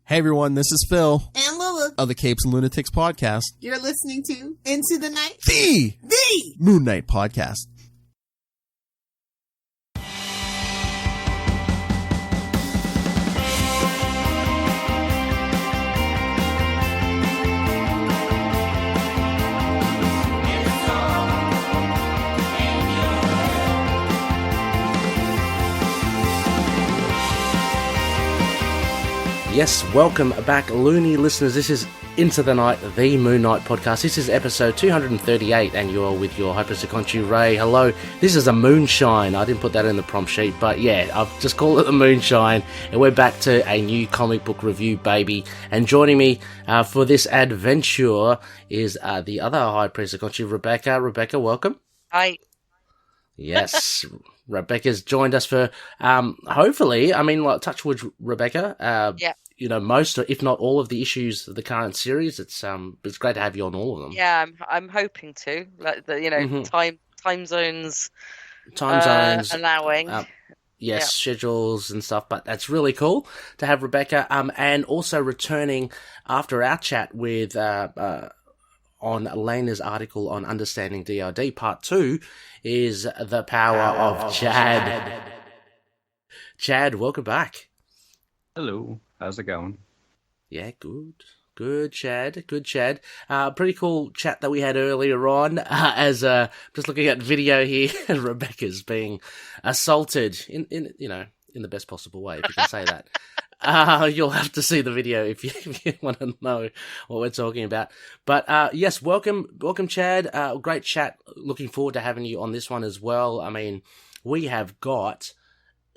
Hey everyone, this is Phil and Lula of the Capes and Lunatics podcast. You're listening to Into the Night, The Moon Knight podcast. Yes, welcome back, Looney listeners. This is Into the Night, the Moon Knight podcast. This is episode 238, and you're with your High Priests of Khonshu, Ray. Hello. This is a Moonshine. I didn't put that in the prompt sheet, but yeah, I've just called it the Moonshine, and we're back to a new comic book review, baby. And joining me for this adventure is the other High Priest of Khonshu, Rebecca. Rebecca, welcome. Hi. Yes. Rebecca's joined us for, hopefully, touch wood, Rebecca. Yeah. You know, most, if not all, of the issues of the current series. It's great to have you on all of them. Yeah, I'm hoping to. Like time zones allowing. Schedules and stuff. But that's really cool to have Rebecca. And also returning after our chat with on Lena's article on Understanding DRD Part 2 is the power of Chad. Chad, welcome back. Hello, how's it going? Yeah, good, Chad. Good, Chad. Pretty cool chat that we had earlier on. As just looking at video here, Rebecca's being assaulted in the best possible way, if you can say that. You'll have to see the video if you want to know what we're talking about. But yes, welcome, Chad. Great chat. Looking forward to having you on this one as well. I mean, we have got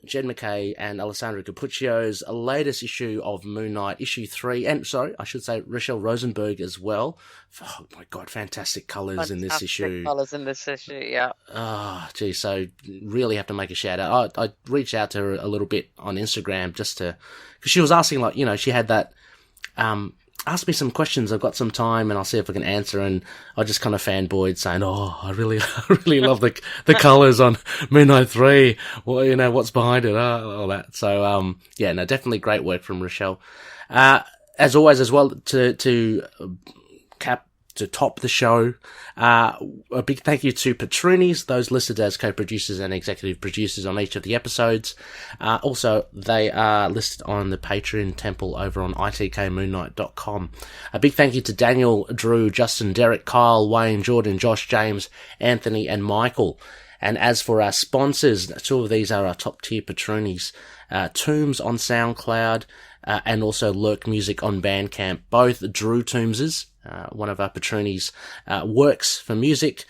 Jed MacKay and Alessandro Cappuccio's latest issue of Moon Knight, issue 3, and I should say Rachelle Rosenberg as well. Oh my God, fantastic colours in this issue. Fantastic colours in this issue, yeah. Oh, gee, so really have to make a shout out. I reached out to her a little bit on Instagram because she was asking, she had that, ask me some questions, I've got some time and I'll see if I can answer, and I just kind of fanboyed saying, I really love the colours on Moon Knight 3, well, what's behind it, all that. So, definitely great work from Rachelle. As always as well, to top the show, a big thank you to Patroonies, those listed as co-producers and executive producers on each of the episodes. Also, they are listed on the Patreon temple over on itkmoonnight.com. A big thank you to Daniel, Drew, Justin, Derek, Kyle, Wayne, Jordan, Josh, James, Anthony, and Michael. And as for our sponsors, two of these are our top tier Patroonies, Tombs on SoundCloud, and also Lurk Music on Bandcamp. Both Drew Tombses, one of our Patroonies, works for music.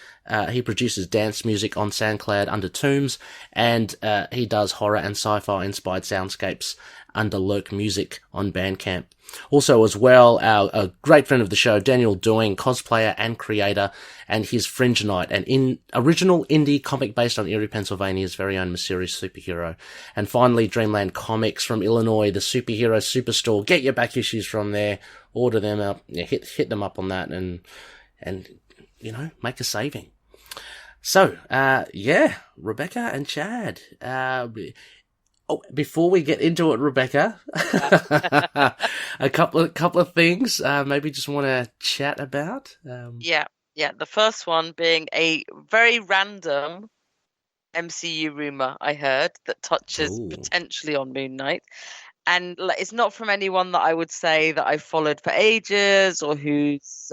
He produces dance music on SoundCloud under Tombs, and he does horror and sci-fi inspired soundscapes under Lurk Music on Bandcamp. Also as well, a great friend of the show, Daniel Doing, cosplayer and creator, and his Fringe Knight, an original indie comic based on Erie, Pennsylvania's very own mysterious superhero. And finally, Dreamland Comics from Illinois, the superhero superstore. Get your back issues from there, order them up, hit them up on that, and make a saving. So, Rebecca and Chad. Before we get into it, Rebecca, a couple of things maybe just want to chat about. Yeah. The first one being a very random MCU rumor I heard that touches potentially on Moon Knight. And it's not from anyone that I would say that I've followed for ages or whose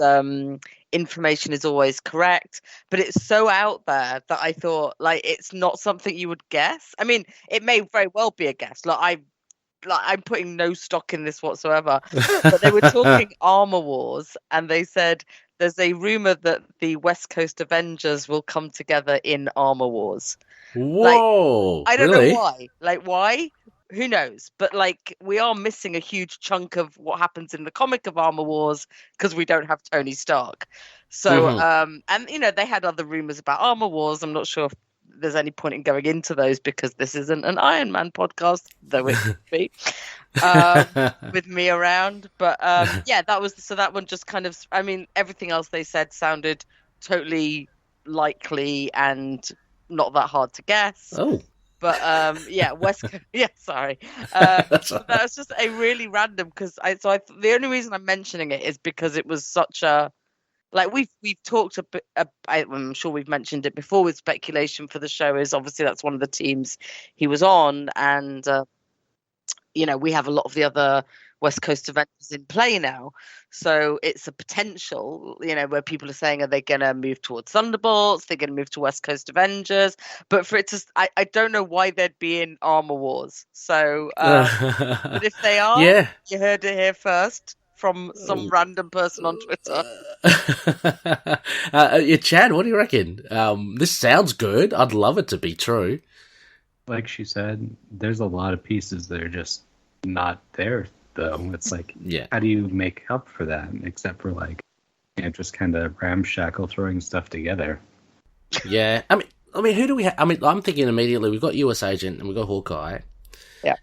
information is always correct, but it's so out there that I thought it's not something you would guess. I mean, it may very well be a guess. I'm putting no stock in this whatsoever. But they were talking Armor Wars, and they said there's a rumor that the West Coast Avengers will come together in Armor Wars. Whoa! I don't really? know why. Why? Who knows? But we are missing a huge chunk of what happens in the comic of Armor Wars because we don't have Tony Stark. So, and they had other rumors about Armor Wars. I'm not sure if there's any point in going into those because this isn't an Iron Man podcast, though it could be, with me around. But that one just kind of, everything else they said sounded totally likely and not that hard to guess. Oh. But yeah, West Coast. Yeah, sorry. That was just a really random because the only reason I'm mentioning it is because it was such a like we've talked a bit. I'm sure we've mentioned it before with speculation for the show. Is obviously that's one of the teams he was on, and we have a lot of the other West Coast Avengers in play now. So it's a potential, where people are saying, are they going to move towards Thunderbolts? They're going to move to West Coast Avengers. But for it to, I don't know why they'd be in Armor Wars. So, but if they are, yeah, you heard it here first from some random person on Twitter. Chad, what do you reckon? This sounds good. I'd love it to be true. Like she said, there's a lot of pieces that are just not there, though. It's like, how do you make up for that? Except for just kind of ramshackle throwing stuff together. Yeah, I mean, who do we have? I mean, I'm thinking immediately we've got US Agent and we've got Hawkeye. Yeah.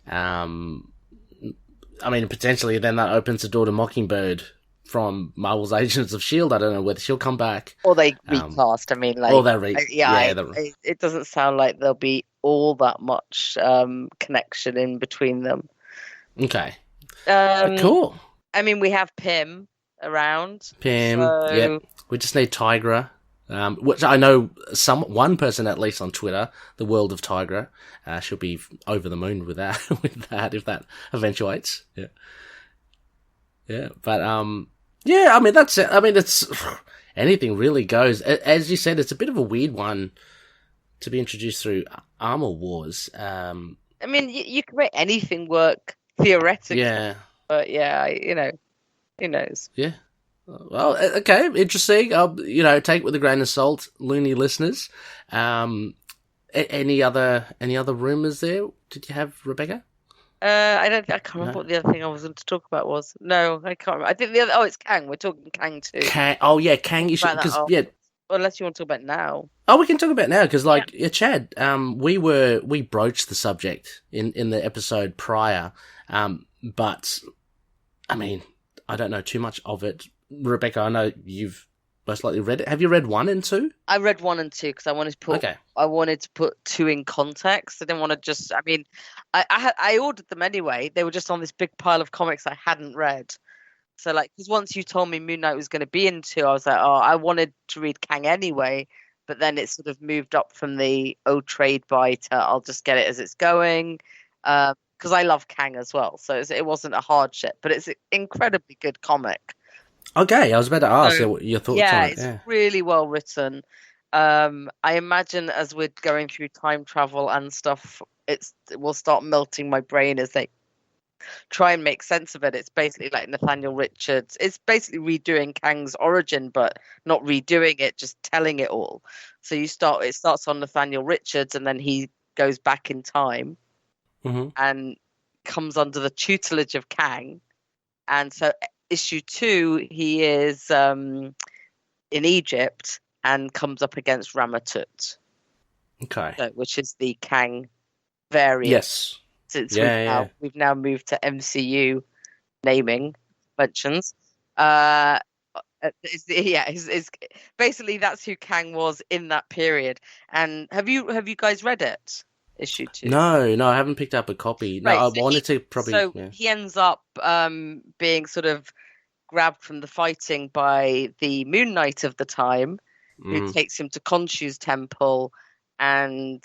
I mean, potentially then that opens the door to Mockingbird from Marvel's Agents of S.H.I.E.L.D. I don't know whether she'll come back. Or they recast. I mean, or they it doesn't sound like there'll be all that much connection in between them. Okay. Cool. I mean, we have Pym around. Yeah. We just need Tigra, which I know one person at least on Twitter, the world of Tigra, she'll be over the moon with that, if that eventuates. Yeah. Yeah, but yeah, I mean that's it. I mean it's anything really goes. As you said, it's a bit of a weird one to be introduced through Armor Wars. I mean, you can make anything work theoretically. Yeah, but yeah, who knows? Yeah. Well, okay, interesting. Take it with a grain of salt, loony listeners. Any other rumors there? Did you have, Rebecca? I can't remember what the other thing I was going to talk about was. No, I can't remember. I think the other. Oh, it's Kang. We're talking Kang too. Kang. Oh yeah, Kang. You should because Well, unless you want to talk about it now. Oh, we can talk about it now because, Chad. We broached the subject in the episode prior. But I mean, I don't know too much of it. Rebecca, I know you've most likely read it. Have you read 1 and 2? I read 1 and 2 because I wanted to put. Okay. I wanted to put 2 in context. I didn't want to just. I mean, I ordered them anyway. They were just on this big pile of comics I hadn't read. So because once you told me Moon Knight was going to be in 2, I was like, oh, I wanted to read Kang anyway. But then it sort of moved up from the trade buy to I'll just get it as it's going. Because I love Kang as well, so it wasn't a hardship. But it's an incredibly good comic. Okay, I was about to ask your thoughts on it. It's really well written. I imagine as we're going through time travel and stuff, it will start melting my brain as they try and make sense of it. It's basically like Nathaniel Richards. It's basically redoing Kang's origin, but not redoing it, just telling it all. So it starts on Nathaniel Richards, and then he goes back in time and comes under the tutelage of Kang. And so issue 2, he is in Egypt and comes up against Ramatut. Okay. Which is the Kang variant. Yes. Since we've now moved to MCU naming conventions. It's basically that's who Kang was in that period. And have you guys read it? Issue 2. No, I haven't picked up a copy. No, right, I wanted to probably. So he ends up being sort of grabbed from the fighting by the Moon Knight of the time, who takes him to Khonshu's temple, and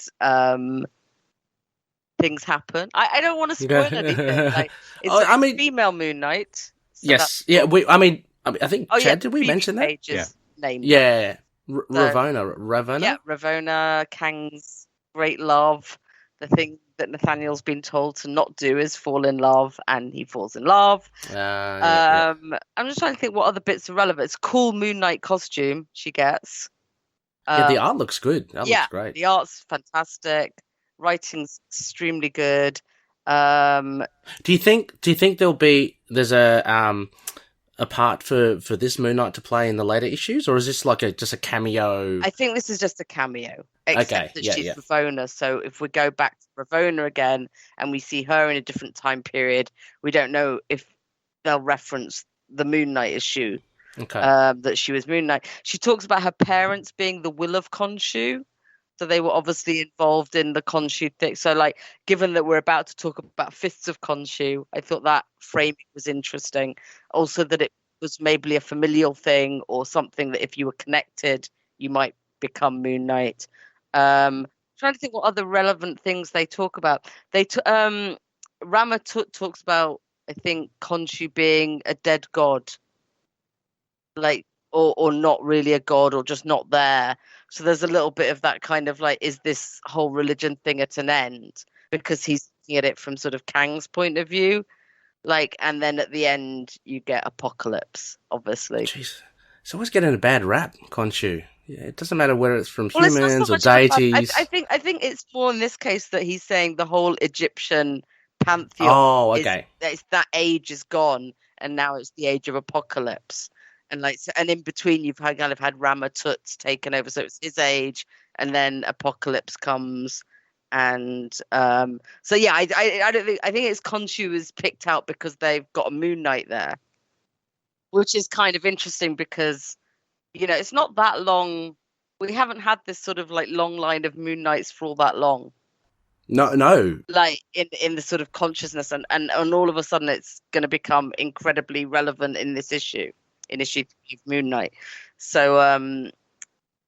things happen. I don't want to spoil anything. It's a female Moon Knight. So yes, yeah. I think Chad, did we mention that? Name. Yeah, Ravonna. Yeah, Ravonna, Kang's great love. The thing that Nathaniel's been told to not do is fall in love, and he falls in love. I'm just trying to think what other bits are relevant. It's a cool Moon Knight costume she gets. The art looks good. That looks great. The art's fantastic. Writing's extremely good. Do you think there's a part for this Moon Knight to play in the later issues, or is this just a cameo? I think this is just a cameo. Except that she's Ravonna. So if we go back to Ravonna again and we see her in a different time period, we don't know if they'll reference the Moon Knight issue. Okay. That she was Moon Knight. She talks about her parents being the Will of Khonshu. So they were obviously involved in the Khonshu thing. So, like, given that we're about to talk about Fists of Khonshu, I thought that framing was interesting. Also, that it was maybe a familial thing or something that if you were connected, you might become Moon Knight. Trying to think what other relevant things they talk about. Rama talks about, I think, Khonshu being a dead god, like, or not really a god, or just not there. So there's a little bit of that kind of like, is this whole religion thing at an end? Because he's looking at it from sort of Kang's point of view, like, and then at the end you get Apocalypse, obviously. Jeez, it's always getting a bad rap, Khonshu. Yeah, it doesn't matter whether it's from humans or deities. I think it's more in this case that he's saying the whole Egyptian pantheon. Oh, okay. That age is gone, and now it's the age of Apocalypse. And like, so, and in between, you've kind of had Ramatut's taken over, so it's his age, and then Apocalypse comes, and so yeah, I think it's Khonshu is picked out because they've got a Moon Knight there, which is kind of interesting because, you know, it's not that long. We haven't had this sort of like long line of Moon Knights for all that long. No. Like in the sort of consciousness, and all of a sudden it's going to become incredibly relevant in this issue. In issue 3 of Moon Knight. So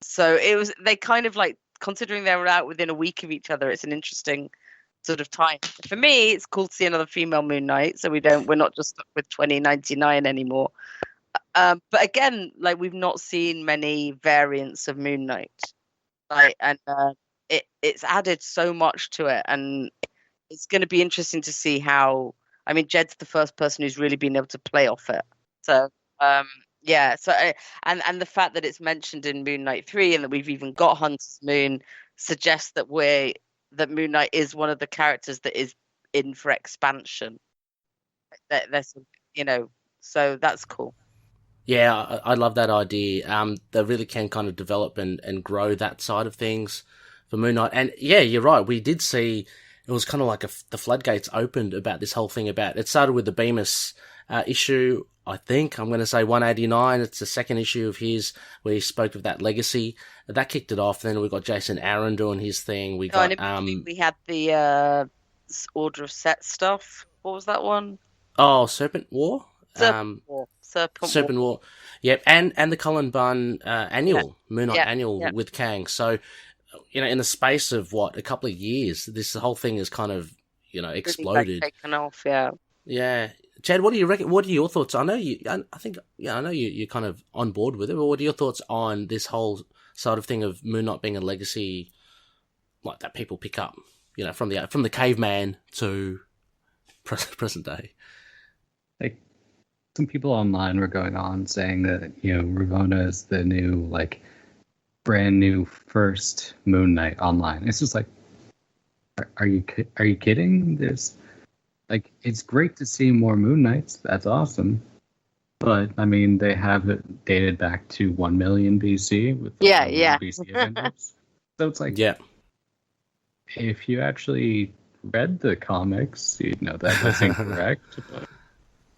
it was, they kind of like, considering they were out within a week of each other, it's an interesting sort of time. For me, it's cool to see another female Moon Knight, so we're not just stuck with 2099 anymore. But again, like, we've not seen many variants of Moon Knight. Like, and it's added so much to it, and it's going to be interesting to see how, I mean, Jed's the first person who's really been able to play off it. So yeah, so and the fact that it's mentioned in Moon Knight 3 and that we've even got Hunter's Moon suggests that Moon Knight is one of the characters that is in for expansion. That's, you know, so that's cool. Yeah, I love that idea. They really can kind of develop and grow that side of things for Moon Knight. And yeah, you're right. We did see, it was kind of like the floodgates opened about this whole thing. About it started with the Bemis issue. I think I'm going to say 189. It's the second issue of his where he spoke of that legacy. That kicked it off. Then we got Jason Aaron doing his thing. We had the Order of Set stuff. What was that one? Oh, Serpent War. Serpent War. Yep, and the Cullen Bunn annual Moon Knight annual with Kang. So, you know, in the space of a couple of years, this whole thing is kind of, you know, exploded. Really taken off. Yeah. Yeah. Chad, what do you reckon? What are your thoughts? I know you're kind of on board with it, but what are your thoughts on this whole sort of thing of Moon Knight being a legacy, like, that people pick up, you know, from the caveman to present day? Like, some people online were going on saying that, you know, Ravonna is the new, like, brand new first Moon Knight online. It's just like, are you kidding? There's, like, it's great to see more Moon Knights. That's awesome. But, I mean, they have it dated back to 1 million BC with the BC Avengers. So it's like, if you actually read the comics, you'd know that was incorrect. But...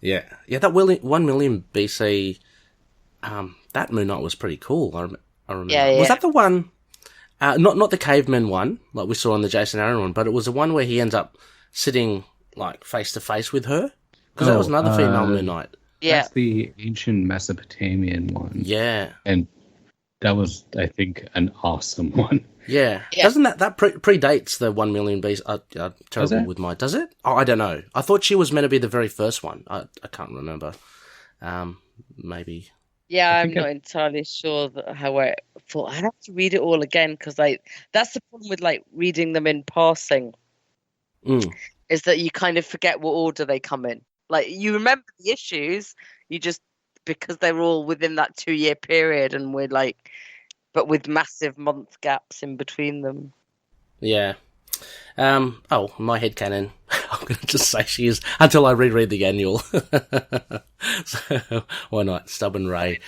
Yeah, that 1 million BC, that Moon Knight was pretty cool. I remember. Yeah. Was that the one, not the caveman one, like we saw on the Jason Aaron one, but it was the one where he ends up sitting, like, face to face with her? Because that was another female Moon Knight. Yeah. That's the ancient Mesopotamian one. Yeah. And that was, I think, an awesome one. Yeah. Doesn't that predates the 1 million BC? Terrible with my... Does it? Oh, I don't know. I thought she was meant to be the very first one. I can't remember. Maybe. Yeah, I'm not entirely sure how I thought. I'd have to read it all again because, like, that's the problem with, like, reading them in passing. Is that you kind of forget what order they come in. Like, you remember the issues, you just, because they're all within that 2-year period, and we're like, but with massive month gaps in between them. Yeah. My headcanon, I'm going to just say she is, until I reread the annual. So, why not? Stubborn Ray.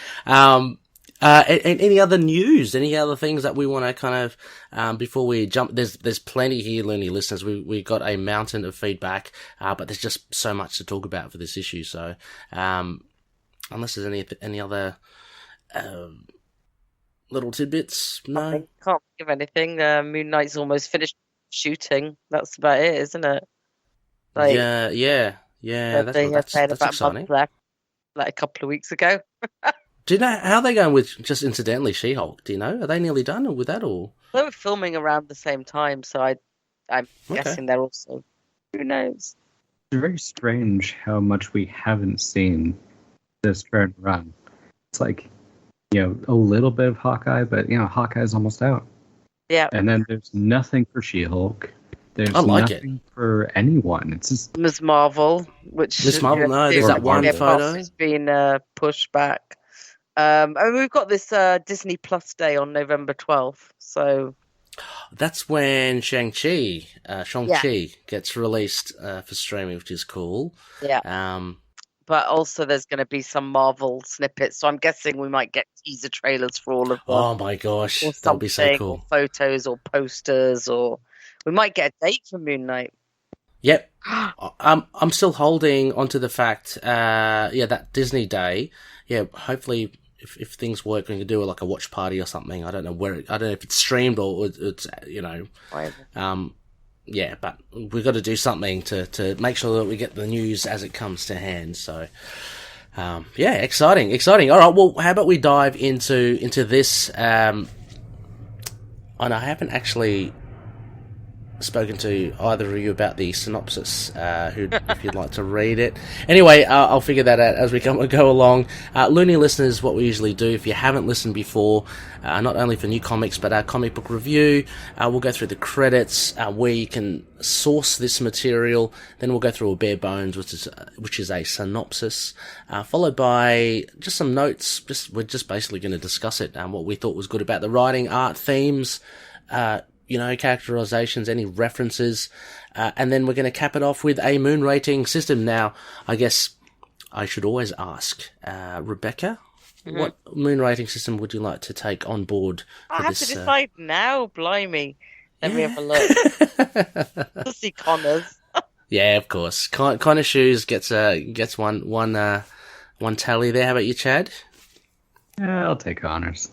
Any other news? Any other things that we want to kind of, before we jump? There's plenty here, Looney listeners. We got a mountain of feedback, but there's just so much to talk about for this issue. So, unless there's any other little tidbits? No. Can't think of anything. Moon Knight's almost finished shooting. That's about it, isn't it? Like, yeah. That's exciting. Left, like a couple of weeks ago. Do you know how they're going with just incidentally She-Hulk? Do you know? Are they nearly done with that or? They were filming around the same time, so I'm guessing they're also. Who knows? It's very strange how much we haven't seen this current run. It's like, a little bit of Hawkeye, but Hawkeye's almost out. Yeah. And then there's nothing for She-Hulk. There's nothing for anyone. It's just Ms. Marvel, Ms. Marvel. No, there's that one photo. Has been pushed back. And we've got this Disney Plus Day on November 12th. So that's when Shang-Chi gets released for streaming, which is cool. Yeah. But also there's going to be some Marvel snippets, so I'm guessing we might get teaser trailers for all of them. Oh my gosh, that'll be so cool. Or photos or posters, or we might get a date for Moon Knight. Yep. I'm still holding onto the fact, that Disney Day. Yeah, hopefully if things work, we can do like a watch party or something. I don't know if it's streamed or it's yeah, but we've got to do something to make sure that we get the news as it comes to hand. So, exciting. All right, well, how about we dive into this? And I haven't actually spoken to either of you about the synopsis, if you'd like to read it. Anyway, I'll figure that out as we go along. Looney listeners, what we usually do, if you haven't listened before, not only for new comics, but our comic book review, we'll go through the credits, where you can source this material, then we'll go through a bare bones, which is a synopsis, followed by just some notes. We're just basically going to discuss it, what we thought was good about the writing, art, themes, characterizations, any references, and then we're going to cap it off with a moon rating system. Now, I guess I should always ask, Rebecca, what moon rating system would you like to take on board? I have to decide now, blimey. Let me have a look. Let's see Connor's. Yeah, of course. Connor Shoes gets one tally there. How about you, Chad? Yeah, I'll take Connor's.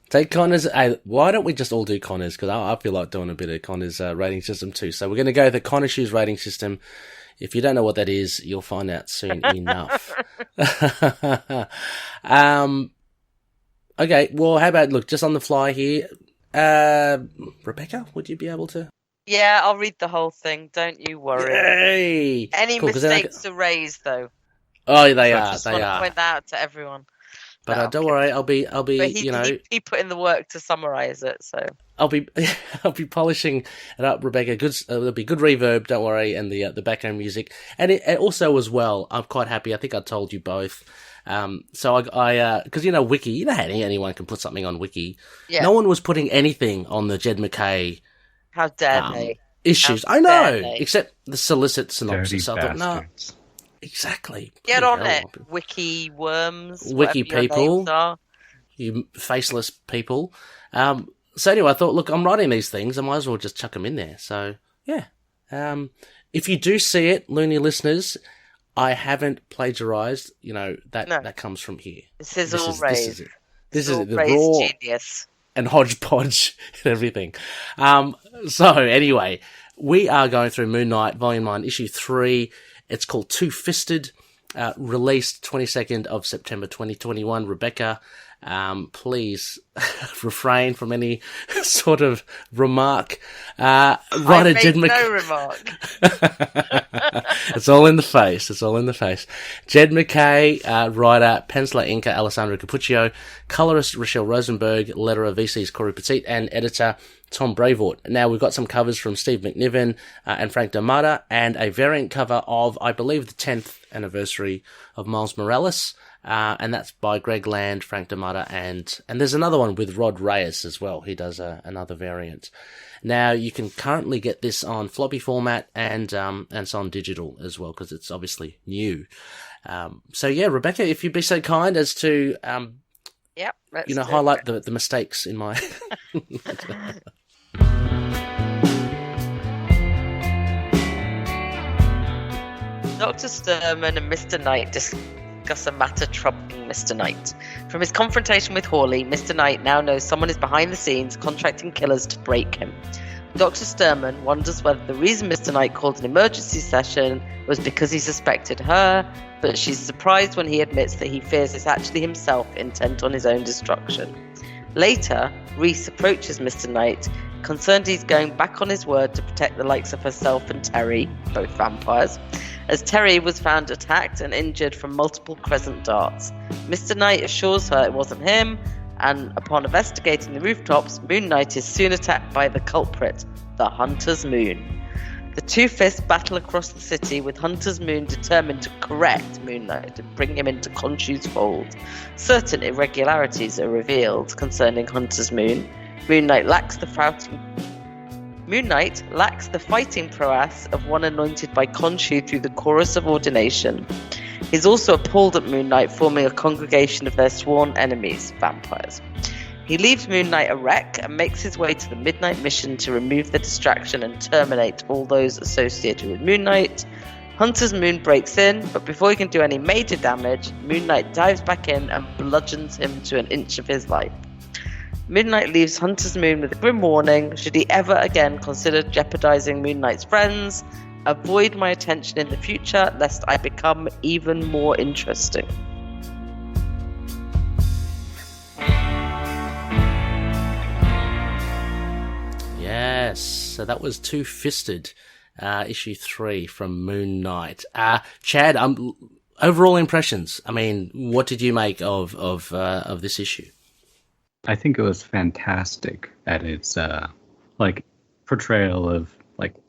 Take Connor's. Why don't we just all do Connor's? Because I feel like doing a bit of Connor's rating system too. So we're going to go with the Connor Shoes rating system. If you don't know what that is, you'll find out soon enough. Okay, well, how about, just on the fly here. Rebecca, would you be able to? Yeah, I'll read the whole thing. Don't you worry. Yay! Any mistakes to raise, though. Oh, they are. I just want to point that out to everyone. But don't worry, I'll be. But he put in the work to summarize it, so I'll be polishing it up, Rebecca. There'll be good reverb. Don't worry, and the background music, and it also as well. I'm quite happy. I think I told you both. So I because Wiki, how anyone can put something on Wiki. Yeah. No one was putting anything on the Jed MacKay. How dare they? Issues. I know, except the solicit synopsis. So I thought, no. Exactly. Get on it, wiki worms, wiki people, you faceless people. So anyway, I thought, look, I'm writing these things, I might as well just chuck them in there. So yeah, if you do see it, Looney listeners, I haven't plagiarized. That comes from here. This is Reis. This is the raw genius and hodgepodge and everything. So anyway, we are going through Moon Knight Volume 9, Issue 3. It's called Two-Fisted, released 22nd of September 2021. Rebecca, please refrain from any sort of remark. Writer Jed MacKay. No remark. It's all in the face. Jed MacKay, writer, penciler, inker, Alessandro Cappuccio, colorist, Rachelle Rosenberg, letterer, VC's Corey Petit, and editor, Tom Brevoort. Now, we've got some covers from Steve McNiven and Frank D'Armata, and a variant cover of, I believe, the 10th anniversary of Miles Morales, and that's by Greg Land, Frank D'Armata, and there's another one with Rod Reis as well. He does another variant. Now, you can currently get this on floppy format and it's on digital as well, because it's obviously new. So yeah, Rebecca, if you'd be so kind as to highlight the mistakes in my Dr. Sterman and Mr. Knight discuss a matter troubling Mr. Knight. From his confrontation with Hawley, Mr. Knight now knows someone is behind the scenes contracting killers to break him. Dr. Sterman wonders whether the reason Mr. Knight called an emergency session was because he suspected her, but she's surprised when he admits that he fears it's actually himself intent on his own destruction. Later, Reis approaches Mr. Knight, concerned he's going back on his word to protect the likes of herself and Terry, both vampires, as Terry was found attacked and injured from multiple crescent darts. Mr. Knight assures her it wasn't him, and upon investigating the rooftops, Moon Knight is soon attacked by the culprit, the Hunter's Moon. The two fists battle across the city, with Hunter's Moon determined to correct Moon Knight and bring him into Khonshu's fold. Certain irregularities are revealed concerning Hunter's Moon. Moon Knight lacks the fighting prowess of one anointed by Khonshu through the chorus of ordination. He's also appalled at Moon Knight forming a congregation of their sworn enemies, vampires. He leaves Moon Knight a wreck and makes his way to the Midnight Mission to remove the distraction and terminate all those associated with Moon Knight. Hunter's Moon breaks in, but before he can do any major damage, Moon Knight dives back in and bludgeons him to an inch of his life. Moon Knight leaves Hunter's Moon with a grim warning: should he ever again consider jeopardizing Moon Knight's friends, avoid my attention in the future, lest I become even more interesting. Yes, so that was Two-Fisted, issue 3 from Moon Knight. Chad, overall impressions. I mean, what did you make of this issue? I think it was fantastic at its portrayal of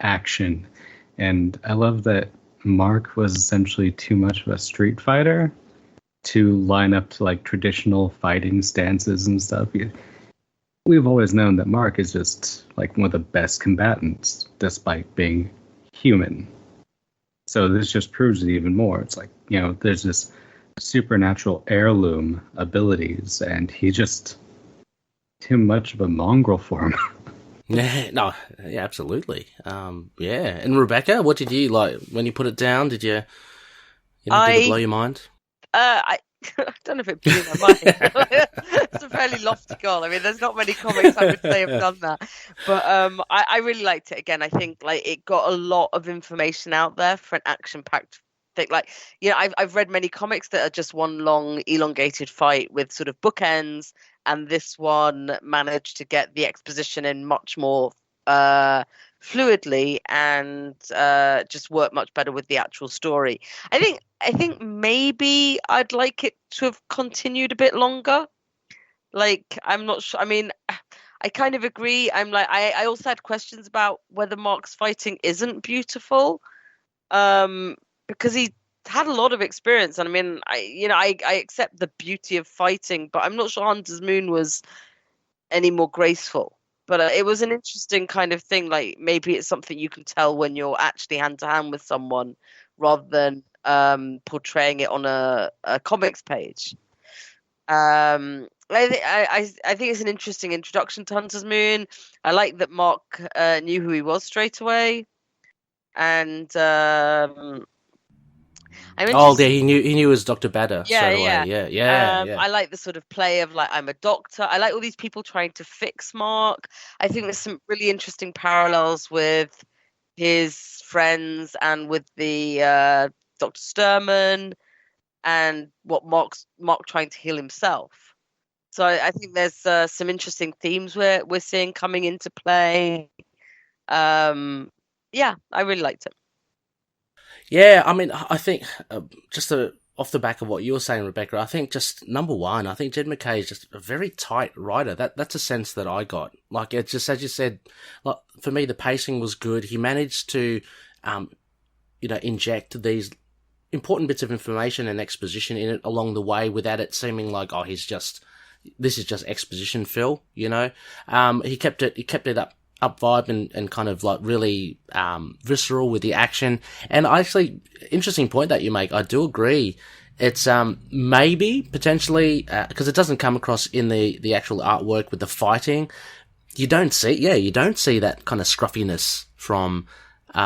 action, and I love that Mark was essentially too much of a street fighter to line up to traditional fighting stances and stuff. We've always known that Mark is just one of the best combatants, despite being human. So this just proves it even more. It's there's this supernatural heirloom abilities, and he just too much of a mongrel for him. Yeah, absolutely. Yeah, and Rebecca, what did you like when you put it down? Did did it blow your mind? I don't know if it blew my mind. It's a fairly lofty goal. I mean, there's not many comics I would say have done that. But I really liked it. Again, I think it got a lot of information out there for an action-packed thing. I've read many comics that are just one long, elongated fight with sort of bookends, and this one managed to get the exposition in much more fluidly and just work much better with the actual story. I think maybe I'd like it to have continued a bit longer. I'm not sure. I mean, I kind of agree. I also had questions about whether Mark's fighting isn't beautiful, because he had a lot of experience. And I mean, I accept the beauty of fighting, but I'm not sure Hunter's Moon was any more graceful. But it was an interesting kind of thing. Maybe it's something you can tell when you're actually hand to hand with someone, rather than portraying it on a comics page. I think it's an interesting introduction to Hunter's Moon. I like that Mark knew who he was straight away, and he knew it was Dr. Badder straight away. Yeah. I like the sort of play of I'm a doctor. I like all these people trying to fix Mark. I think there's some really interesting parallels with his friends and with the Dr. Sterman, and what Mark trying to heal himself. So I think there's some interesting themes we're seeing coming into play. I really liked it. Yeah, I mean, I think just off the back of what you were saying, Rebecca, I think just number one, I think Jed MacKay is just a very tight writer. That's a sense that I got. It's just, as you said, for me, the pacing was good. He managed to, inject these important bits of information and exposition in it along the way without it seeming like, this is just exposition fill, He kept it up vibe and kind of really visceral with the action. And actually, interesting point that you make, I do agree. It's maybe potentially because it doesn't come across in the actual artwork with the fighting. You don't see that kind of scruffiness from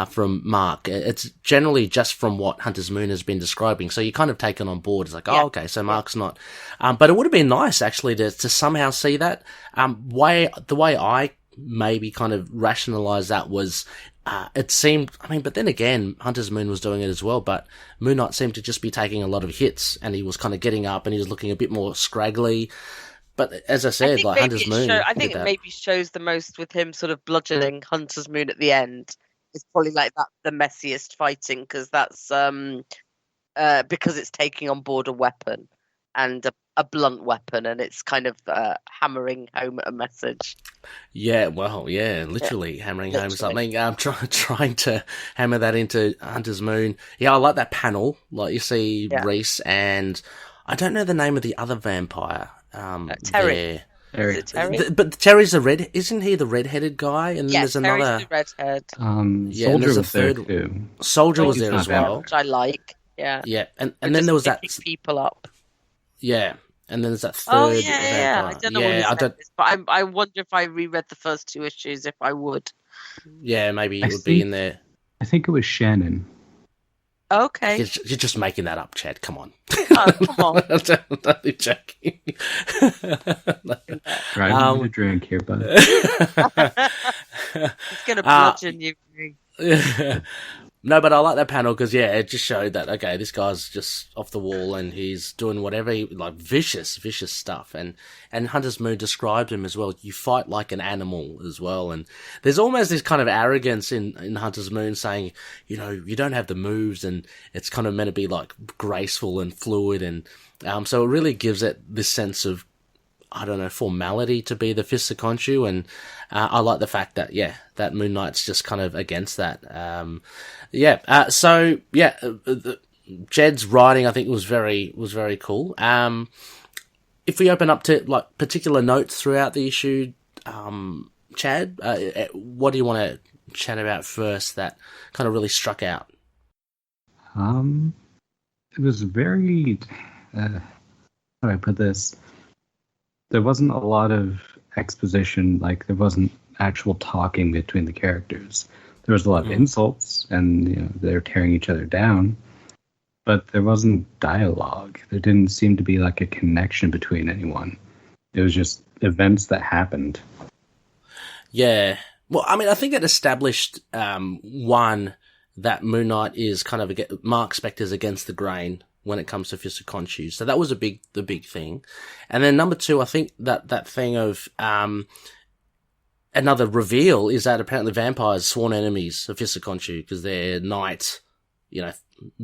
from Mark. It's generally just from what Hunter's Moon has been describing. So you kind of take it on board. It's like, oh, okay, so Mark's not. But it would have been nice actually to somehow see that. The way I maybe kind of rationalize that was, it seemed, but then again, Hunter's Moon was doing it as well, but Moon Knight seemed to just be taking a lot of hits, and he was kind of getting up, and he was looking a bit more scraggly. But as I said, like Hunter's Moon, I think it maybe shows the most with him sort of bludgeoning Hunter's Moon at the end. It's probably like that the messiest fighting, because that's because it's taking on board a weapon, and a blunt weapon, and it's kind of hammering home a message. Yeah, well, yeah, literally hammering home something. I'm trying to hammer that into Hunter's Moon. Yeah, I like that panel. Like you see Reis, and I don't know the name of the other vampire. Terry. But Terry's the red. Isn't he the red-headed guy? And then there's another. Terry's the redhead. Soldier was there too. Soldier was there as well, which I like. Yeah. Yeah, and then there was that people up. Yeah, and then there's that third. Oh yeah. vampire. I don't know what his name is, but I wonder if I reread the first 2 issues, if I would. Yeah, maybe it would be in there. I think it was Shannon. Okay. You're just making that up, Chad. Come on. Oh, come on. I'm totally joking. Driving a drink here, bud. It's going to bludgeon you. No, but I like that panel because, it just showed that, okay, this guy's just off the wall and he's doing whatever, like vicious stuff. And Hunter's Moon described him as well. You fight like an animal as well. And there's almost this kind of arrogance in Hunter's Moon saying, you know, you don't have the moves, and it's kind of meant to be like graceful and fluid. And so it really gives it this sense of, I don't know, formality to be the Fists of Khonshu, and I like the fact that that Moon Knight's just kind of against that. Jed's writing I think was very cool. If we open up to like particular notes throughout the issue, Chad, what do you want to chat about first that kind of really struck out? It was very how do I put this? There wasn't a lot of exposition, like there wasn't actual talking between the characters. There was a lot of insults, and they're tearing each other down, but there wasn't dialogue. There didn't seem to be like a connection between anyone. It was just events that happened. Yeah. Well, I think it established, one, that Moon Knight is kind of Mark Spector's against the grain when it comes to Fist of Khonshu. So that was the big thing. And then number 2, I think that thing of, another reveal is that apparently vampires sworn enemies of Fist of Khonshu because they're night,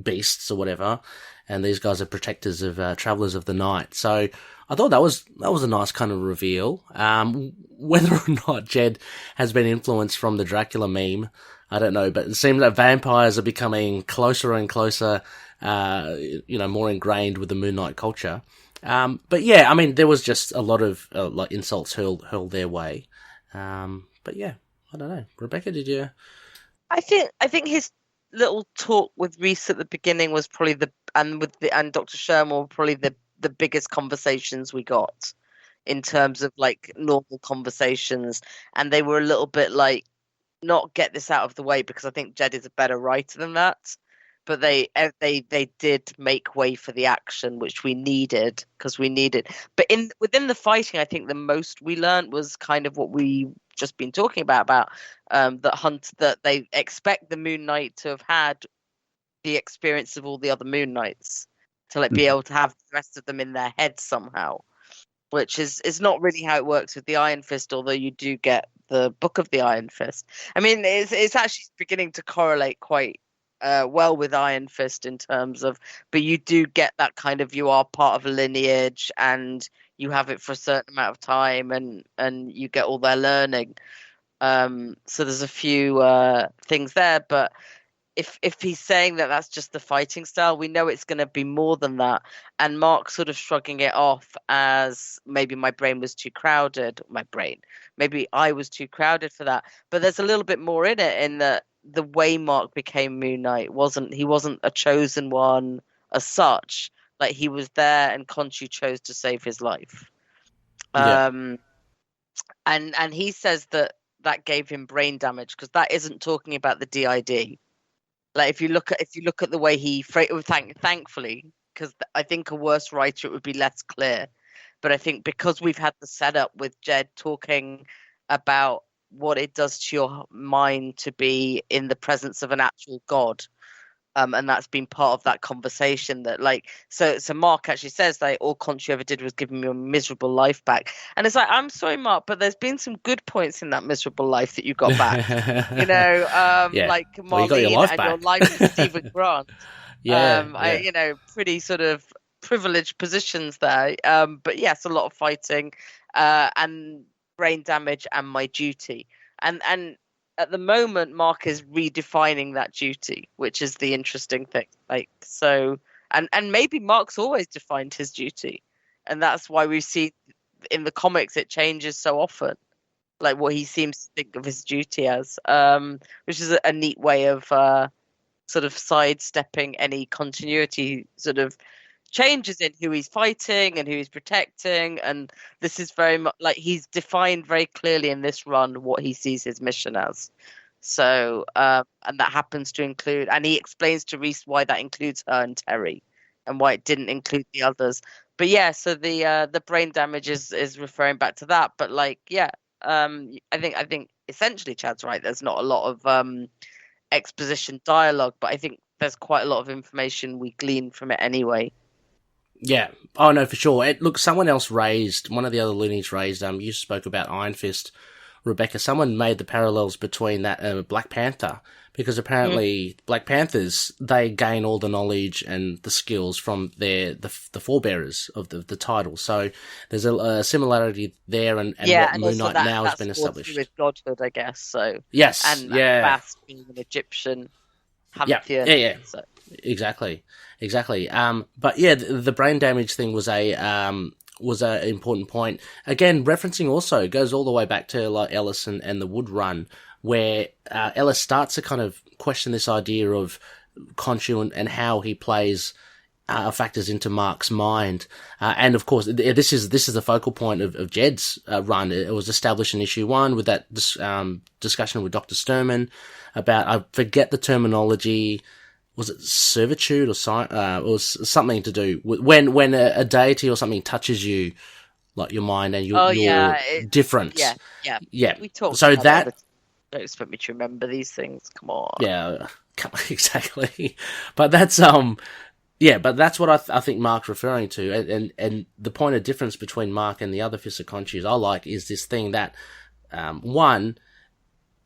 beasts or whatever. And these guys are protectors of, travelers of the night. So I thought that was a nice kind of reveal. Whether or not Jed has been influenced from the Dracula meme, I don't know, but it seems that vampires are becoming closer and closer, more ingrained with the Moon Knight culture. But there was just a lot of like insults hurled their way. But I don't know. Rebecca, did you? I think his little talk with Reis at the beginning was probably and Dr. Sherman were probably the biggest conversations we got in terms of like normal conversations, and they were a little bit like, not get this out of the way, because I think Jed is a better writer than that. But they did make way for the action, which we needed, because we needed. But within the fighting, I think the most we learned was kind of what we just been talking about that they expect the Moon Knight to have had the experience of all the other Moon Knights, to be able to have the rest of them in their head somehow, which is not really how it works with the Iron Fist, although you do get the Book of the Iron Fist. It's actually beginning to correlate quite well with Iron Fist in terms of, but you do get that kind of, you are part of a lineage and you have it for a certain amount of time, and you get all their learning. So there's a few things there, but if he's saying that that's just the fighting style, we know it's going to be more than that. And Mark sort of shrugging it off as maybe my brain was too crowded. Maybe I was too crowded for that. But there's a little bit more in it, in that the way Mark became Moon Knight he wasn't a chosen one as such. Like, he was there and Khonshu chose to save his life. Yeah. And he says that that gave him brain damage, because that isn't talking about the DID. Like if you look at the way he thankfully, because I think a worse writer it would be less clear. But I think because we've had the setup with Jed talking about what it does to your mind to be in the presence of an actual god, and that's been part of that conversation, that like so Mark actually says like all Khonshu ever did was give him your miserable life back, and it's like, I'm sorry, Mark, but there's been some good points in that miserable life that you got back. Like Marlene and your life with Stephen Grant. Pretty sort of privileged positions there, but yes, a lot of fighting and brain damage and my duty, and at the moment Mark is redefining that duty, which is the interesting thing. Like, so and maybe Mark's always defined his duty, and that's why we see in the comics it changes so often, like what he seems to think of his duty as, which is a neat way of sort of sidestepping any continuity sort of changes in who he's fighting and who he's protecting. And this is very much like he's defined very clearly in this run what he sees his mission as. So and that happens to include, and he explains to Reis why that includes her and Terry and why it didn't include the others. But yeah, so the brain damage is referring back to that. But like, yeah, I think essentially Chad's right, there's not a lot of exposition dialogue, but I think there's quite a lot of information we glean from it anyway. Yeah. Oh, no, for sure. Look, someone else raised, one of the other Loonies raised, you spoke about Iron Fist, Rebecca. Someone made the parallels between that and Black Panther, because apparently Black Panthers, they gain all the knowledge and the skills from the forebearers of the title. So there's a similarity there, and what Moon Knight now has been established. With godhood, I guess. So yes, and Bast being an Egyptian pantheon. Yeah. So. Exactly. But yeah, the brain damage thing was a important point. Again, referencing also goes all the way back to like Ellis and the Wood Run, where Ellis starts to kind of question this idea of Khonshu and how he plays factors into Mark's mind. And of course, this is the focal point of Jed's run. It was established in issue 1 with that discussion with Dr. Sterman about, I forget the terminology. Was it servitude or something to do with when a deity or something touches you, like your mind, and you're different. Yeah. We talked. So about that. Don't expect me to remember these things. Come on. Yeah, exactly. But that's but that's what I think Mark's referring to, and the point of difference between Mark and the other Fist of Khonshu I like is this thing that one,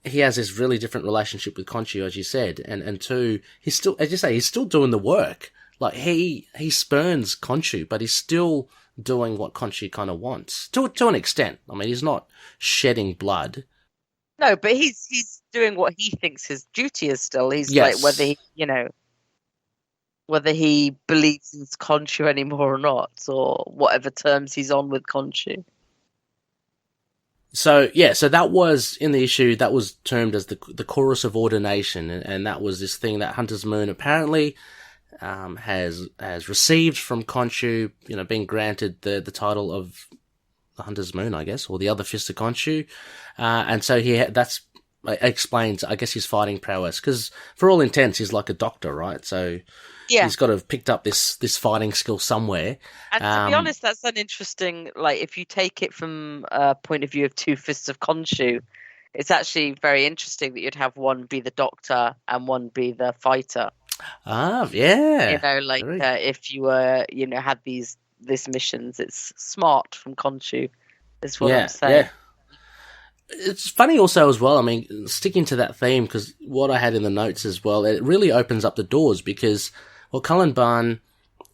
he has this really different relationship with Khonshu, as you said, and two, he's still, as you say, he's still doing the work. Like he spurns Khonshu, but he's still doing what Khonshu kind of wants to an extent. I mean, he's not shedding blood. No, but he's doing what he thinks his duty is still. He's like, whether he believes in Khonshu anymore or not, or whatever terms he's on with Khonshu. So that was in the issue that was termed as the chorus of ordination, and that was this thing that Hunter's Moon apparently has received from Khonshu, being granted the title of the Hunter's Moon, I guess, or the other Fist of Khonshu, and so that's explains, I guess, his fighting prowess, because for all intents he's like a doctor, right? So he's got to have picked up this fighting skill somewhere. And to be honest, that's an interesting, like, if you take it from a point of view of two Fists of Khonshu, it's actually very interesting that you'd have one be the doctor and one be the fighter. Ah, yeah. If you were, had this missions, it's smart from Khonshu, is what I'm saying. Yeah. It's funny also as well, I mean, sticking to that theme, because what I had in the notes as well, it really opens up the doors, because what Cullen Bunn,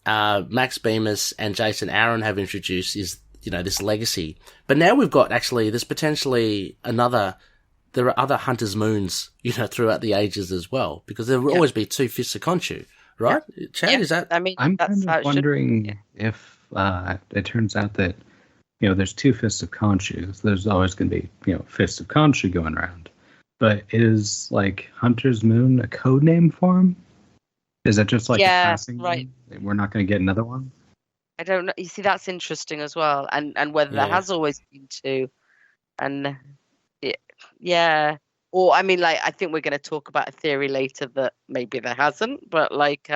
Max Bemis, and Jason Aaron have introduced is, this legacy. But now we've got, actually, there's potentially there are other Hunter's Moons, throughout the ages as well, because there will always be two Fists of Khonshu, right? Yeah. Chad, is that? I mean, I'm kind of wondering if it turns out that, there's two Fists of Khonshu. So there's always going to be, Fists of Khonshu going around. But is, like, Hunter's Moon a code name for him? Is that just like a passing name? We're not going to get another one? I don't know. You see, that's interesting as well. And whether there has always been two. And Yeah. Or, I mean, like, I think we're going to talk about a theory later that maybe there hasn't, but like,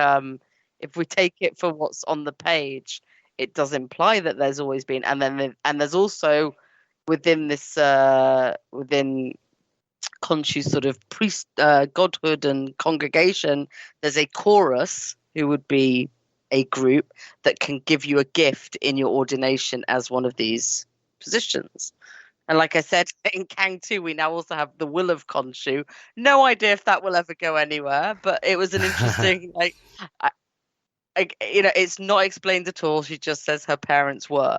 if we take it for what's on the page, it does imply that there's always been, and then and there's also within this within Khonshu's sort of priest godhood and congregation, there's a chorus who would be a group that can give you a gift in your ordination as one of these positions. And like I said, in Kang 2, we now also have the Will of Khonshu. No idea if that will ever go anywhere, but it was an interesting, like, you know, it's not explained at all. She just says her parents were.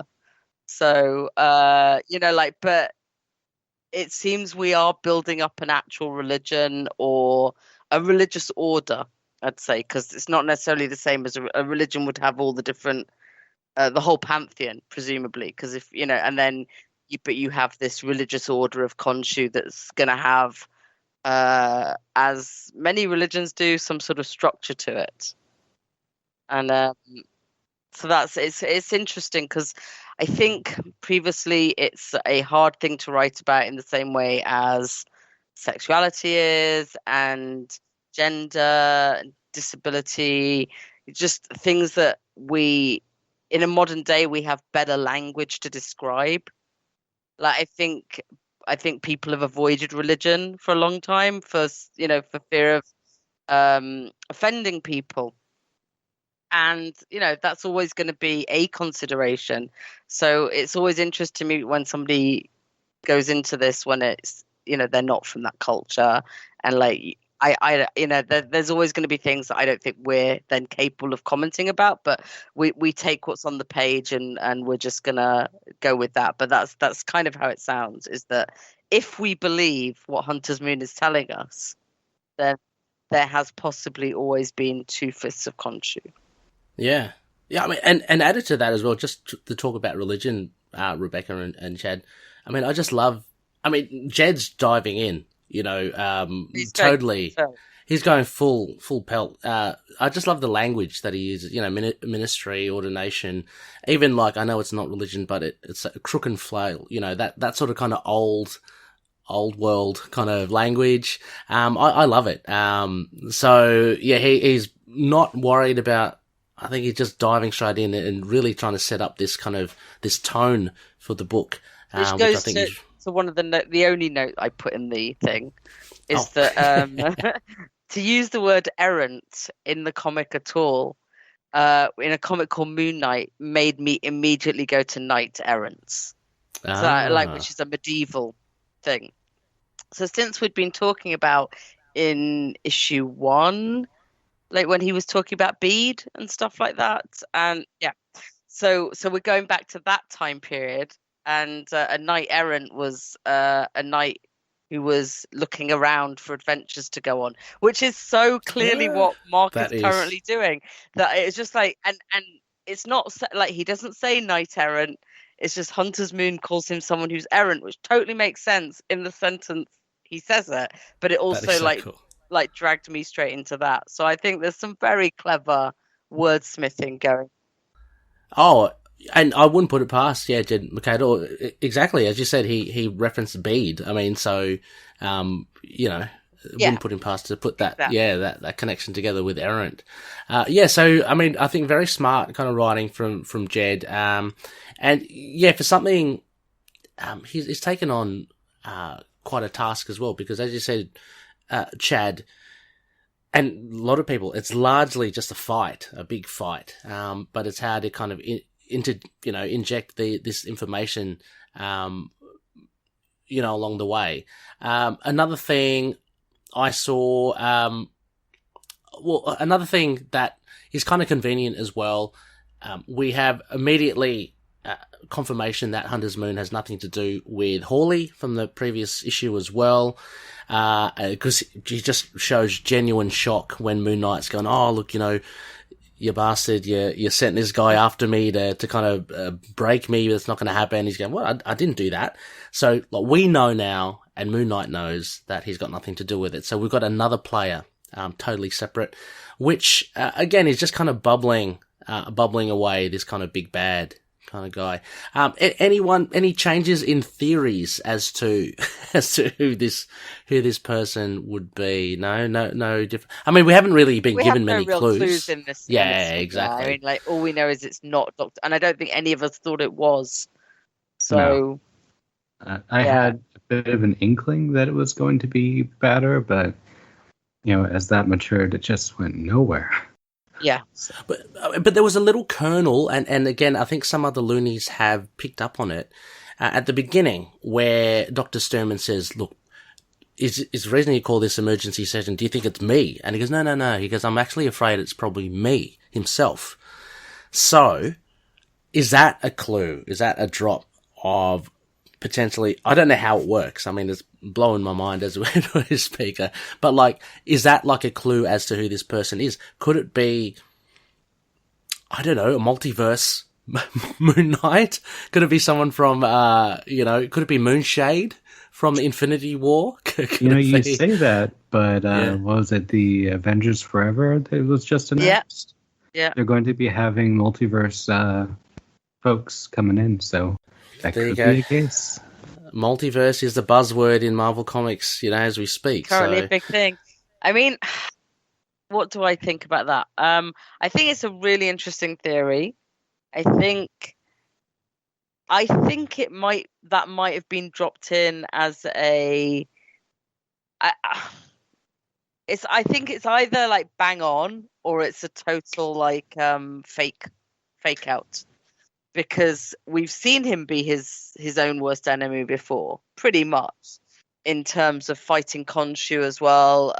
So, you know, like, but it seems we are building up an actual religion or a religious order, I'd say, because it's not necessarily the same as a religion would have all the different, the whole pantheon, presumably, because if, you know, and then, but you have this religious order of Khonshu that's going to have, as many religions do, some sort of structure to it. And so it's interesting because I think previously it's a hard thing to write about in the same way as sexuality is, and gender, disability, just things that we, in a modern day, we have better language to describe. Like, I think people have avoided religion for a long time for fear of offending people. And, you know, that's always going to be a consideration. So it's always interesting to me when somebody goes into this when it's, you know, they're not from that culture. And like, I you know, there's always going to be things that I don't think we're then capable of commenting about, but we take what's on the page and we're just going to go with that. But that's kind of how it sounds, is that if we believe what Hunter's Moon is telling us, then there has possibly always been two fifths of Khonshu. Yeah. I mean, and added to that as well, just to talk about religion, Rebecca and Chad. I mean, I just love. I mean, Jed's diving in. You know, totally. He's going full pelt. I just love the language that he uses. You know, ministry, ordination, even like, I know it's not religion, but it's a crook and flail. You know, that sort of kind of old world kind of language. I love it. So yeah, he's not worried about. I think he's just diving straight in and really trying to set up this kind of this tone for the book, which goes to one of the only note I put in the thing is that to use the word errant in the comic at all, in a comic called Moon Knight, made me immediately go to knight errants, which is a medieval thing. So since we'd been talking about in issue 1, like when he was talking about bead and stuff like that, and yeah, so we're going back to that time period. And a knight errant was a knight who was looking around for adventures to go on, which is so clearly what Mark is currently doing. That it's just like, and it's not like he doesn't say knight errant. It's just Hunter's Moon calls him someone who's errant, which totally makes sense in the sentence he says it. But it also like dragged me straight into that. So I think there's some very clever wordsmithing going. Oh. And I wouldn't put it past, Jed MacKay. Exactly, as you said, he referenced bead. I mean, so, you know, wouldn't put him past to put that, that connection together with errant. So, I mean, I think very smart kind of writing from Jed. And yeah, for something, he's taken on, quite a task as well, because as you said, Chad, and a lot of people, it's largely just a big fight. But it's how to kind of inject this information, along the way. Another thing I saw, another thing that is kind of convenient as well. We have immediately confirmation that Hunter's Moon has nothing to do with Hawley from the previous issue as well. Because he just shows genuine shock when Moon Knight's going, oh, look, you bastard, you sent this guy after me to kind of break me, but it's not going to happen. He's going, well, I didn't do that. So like, we know now, and Moon Knight knows that he's got nothing to do with it. So we've got another player, totally separate, which, again, is just kind of bubbling away this kind of big bad kind of guy. Any changes in theories as to who this person would be? No different. I mean, we haven't really been given many real clues in this. Yeah, in this exactly. I mean, like, all we know is it's not Doctor, and I don't think any of us thought it was. So, no. I had a bit of an inkling that it was going to be better, but as that matured, it just went nowhere. Yeah. But there was a little kernel, and again, I think some other Loonies have picked up on it at the beginning, where Dr. Sterman says, "Look, is the reason you call this emergency session? Do you think it's me?" And he goes, "No." He goes, "I'm actually afraid it's probably me himself." So, is that a clue? Is that a drop of potentially? I don't know how it works. I mean, it's blowing my mind as a speaker. But like, is that like a clue as to who this person is? Could it be, I don't know, a multiverse Moon Knight? Could it be someone from, could it be Moonshade from Infinity War? You say that, but what was it, the Avengers Forever that was just announced? Yeah. They're going to be having multiverse folks coming in, so that there could you go. be a case. Multiverse is the buzzword in Marvel Comics, as we speak. Currently a big thing. I mean, what do I think about that? I think it's a really interesting theory. I think it might have been dropped in as a. I think it's either like bang on or it's a total like fake out. Because we've seen him be his own worst enemy before, pretty much, in terms of fighting Khonshu as well,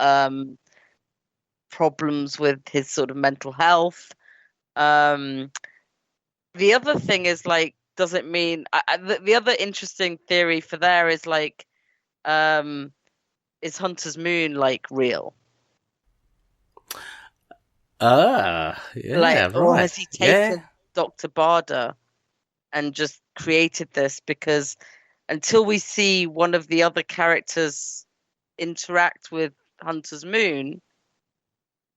problems with his sort of mental health. The other thing is, like, does it mean... the other interesting theory for there is, like, is Hunter's Moon, like, real? Yeah, like, right. Or has he taken Dr. Barda and just created this? Because until we see one of the other characters interact with Hunter's Moon,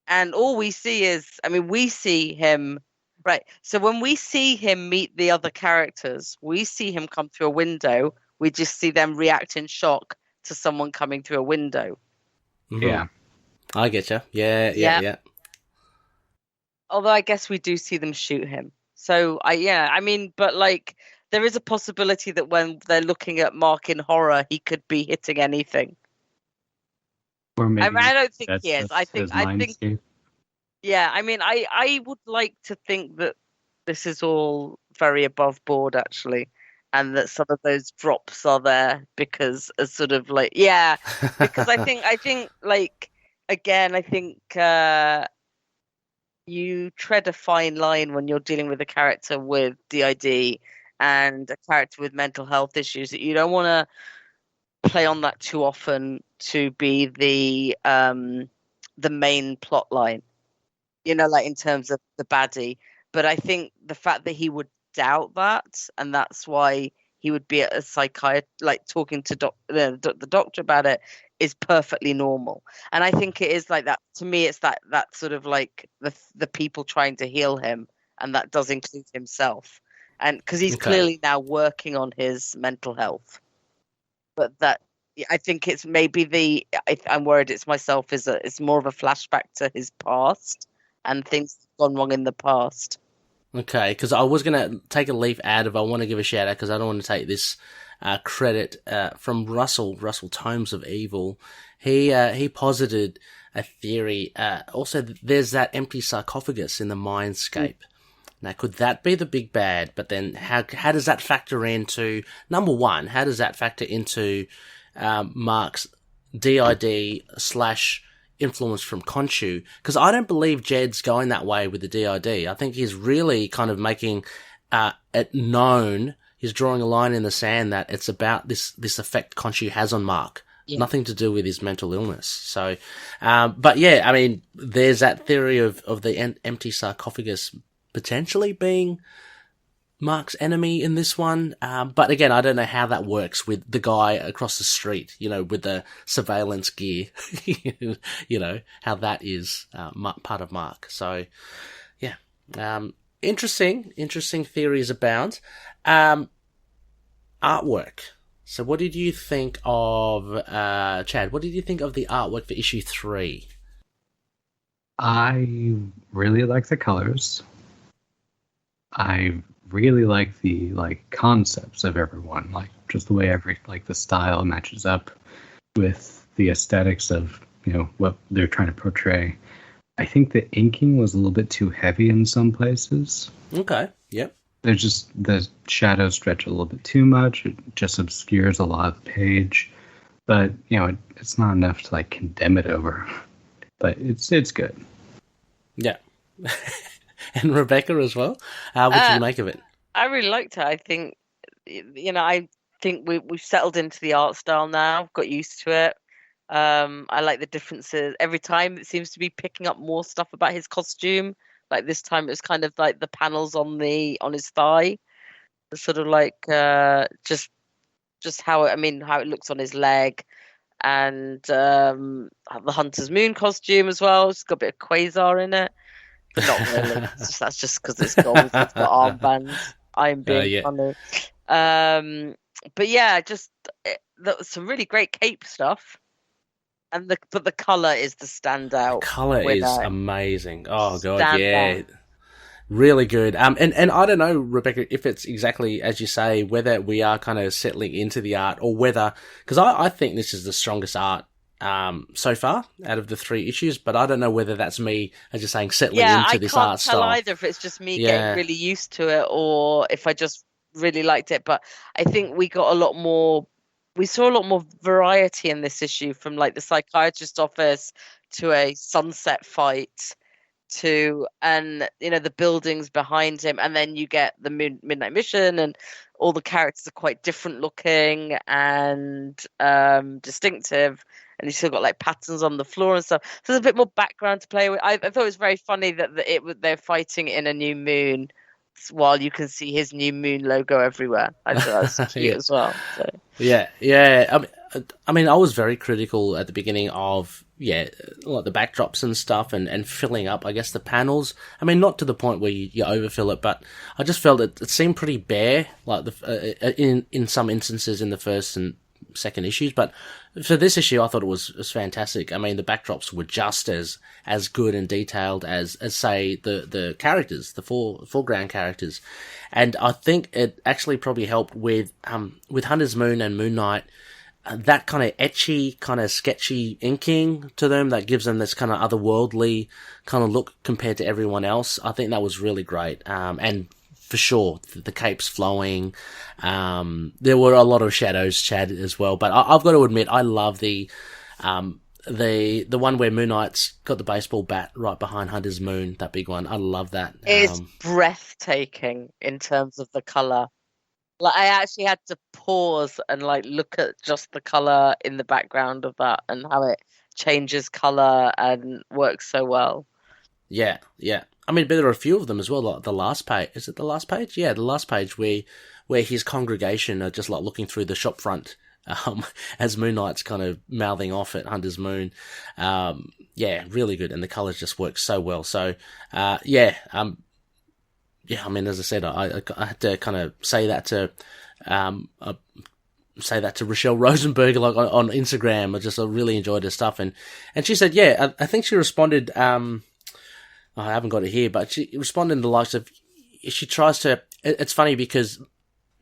and all we see is, we see him, right? So when we see him meet the other characters, we see him come through a window. We just see them react in shock to someone coming through a window. Mm-hmm. Yeah. I get you. Yeah. Although I guess we do see them shoot him. So, but like, there is a possibility that when they're looking at Mark in horror, he could be hitting anything. Or maybe I don't think he is. I think, yeah, I would like to think that this is all very above board, actually, and that some of those drops are there because as sort of like, because I think like, again, I think, you tread a fine line when you're dealing with a character with DID and a character with mental health issues, that you don't want to play on that too often to be the main plot line, like in terms of the baddie. But I think the fact that he would doubt that, and that's why he would be at a psychiatrist, like talking to the doctor about it, is perfectly normal. And I think it is like that. To me, it's that sort of like the people trying to heal him, and that does include himself, and because he's clearly now working on his mental health. But that, I think it's maybe I'm worried it's myself, it's more of a flashback to his past and things gone wrong in the past. Okay, because I was going to take a leaf out of, I want to give a shout out because I don't want to take this credit from Russell Tomes of Evil. He posited a theory. Also, there's that empty sarcophagus in the mindscape. Now, could that be the big bad? But then, how does that factor into, number one? How does that factor into Mark's DID / influence from Khonshu? Because I don't believe Jed's going that way with the DID. I think he's really kind of making it known. He's drawing a line in the sand that it's about this effect Khonshu has on Mark. Yeah. Nothing to do with his mental illness. So, but yeah, there's that theory of the empty sarcophagus potentially being Mark's enemy in this one. But again, I don't know how that works with the guy across the street, with the surveillance gear, how that is part of Mark. So, yeah. interesting theories abound. Artwork. So what did you think of, Chad, what did you think of the artwork for issue 3? I really like the colors. I really like the concepts of everyone, just the way the style matches up with the aesthetics of what they're trying to portray. I think the inking was a little bit too heavy in some places. Okay, yep. There's just the shadows stretch a little bit too much. It just obscures a lot of the page, but it's not enough to condemn it over. But it's good. Yeah. And Rebecca as well. What did you make of it? I really liked it. I think, I think we've settled into the art style now. Got used to it. I like the differences. Every time it seems to be picking up more stuff about his costume. Like this time, it was kind of like the panels on his thigh, sort of just how it looks on his leg, and the Hunter's Moon costume as well. It's got a bit of Quasar in it. But not really. That's just because it's gold. It's got armbands. I'm being funny. But yeah, that was some really great cape stuff. But the color is the standout. The color is amazing. Oh god, yeah, really good. And I don't know, Rebecca, if it's exactly as you say, whether we are kind of settling into the art or whether, because I think this is the strongest art so far out of the 3 issues, but I don't know whether that's me, as you're saying, settling into this art style. I can't tell either if it's just me getting really used to it or if I just really liked it. But I think we saw a lot more variety in this issue, from the psychiatrist's office to a sunset fight to, and the buildings behind him, and then you get the Midnight Mission, and all the characters are quite different looking and distinctive, and you still got patterns on the floor and stuff. So there's a bit more background to play with. I thought it was very funny that they're fighting in a new moon while you can see his new moon logo everywhere. I thought that was cute as well. So. Yeah. I mean, I was very critical at the beginning of the backdrops and stuff, and filling up, I guess, the panels. I mean, not to the point where you overfill it, but I just felt it seemed pretty bare, in some instances in the first and second issues. But for this issue, I thought it was fantastic. I mean, the backdrops were just as good and detailed as say the characters, the foreground characters, and I think it actually probably helped with Hunter's Moon and Moon Knight. That kind of etchy, kind of sketchy inking to them that gives them this kind of otherworldly kind of look compared to everyone else. I think that was really great. And for sure, the cape's flowing. There were a lot of shadows, Chad, as well. But I've got to admit, I love the one where Moon Knight's got the baseball bat right behind Hunter's Moon, that big one. I love that. It's breathtaking in terms of the colour. I actually had to pause and look at just the colour in the background of that and how it changes colour and works so well. Yeah. I mean, but there are a few of them as well. Like the last page, is it the last page? Yeah, the last page where his congregation are just looking through the shop front, as Moon Knight's kind of mouthing off at Hunter's Moon. Really good, and the colours just work so well. So, I mean, as I said, I had to kind of say that to Rachelle Rosenberg on Instagram. I really enjoyed her stuff, and she said, I think she responded. I haven't got it here, but she responded in the likes of, she tries to. It's funny because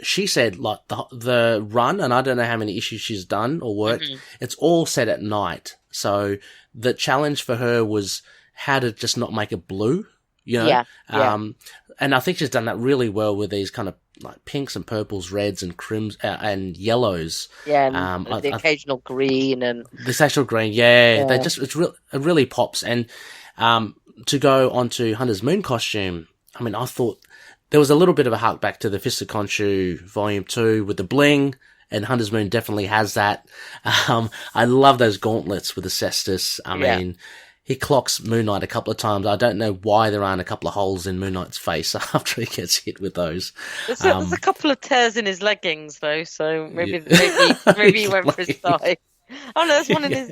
she said the run, and I don't know how many issues she's done or worked. Mm-hmm. It's all set at night, so the challenge for her was how to just not make it blue. And I think she's done that really well with these kind of pinks and purples, reds and crims and yellows. Yeah, and the occasional green and this actual green. Yeah. They just it really pops. And to go onto Hunter's Moon costume, I mean, I thought there was a little bit of a hark back to the Fist of Khonshu Volume 2 with the bling, and Hunter's Moon definitely has that. I love those gauntlets with the cestus. I mean, he clocks Moon Knight a couple of times. I don't know why there aren't a couple of holes in Moon Knight's face after he gets hit with those. There's a couple of tears in his leggings, though, so maybe he went for his thigh. Oh, no, there's one in his...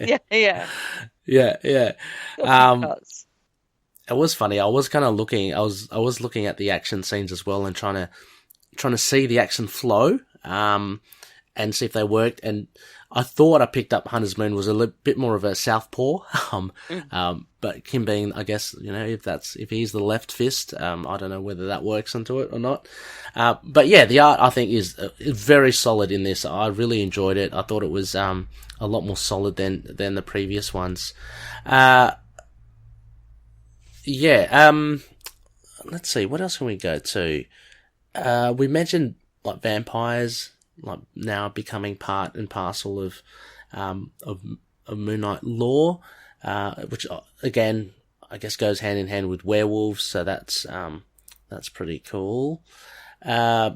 Yeah. It was funny. I was kind of looking. I was looking at the action scenes as well and trying to see the action flow, and see if they worked. And I thought I picked up Hunter's Moon was a bit more of a southpaw. But him being, I guess, if he's the left fist, I don't know whether that works into it or not. But yeah, the art I think is very solid in this. I really enjoyed it. I thought it was a lot more solid than the previous ones. Let's see, what else can we go to? We mentioned like vampires, like now becoming part and parcel of Moon Knight lore, which again I guess goes hand in hand with werewolves. So that's pretty cool. A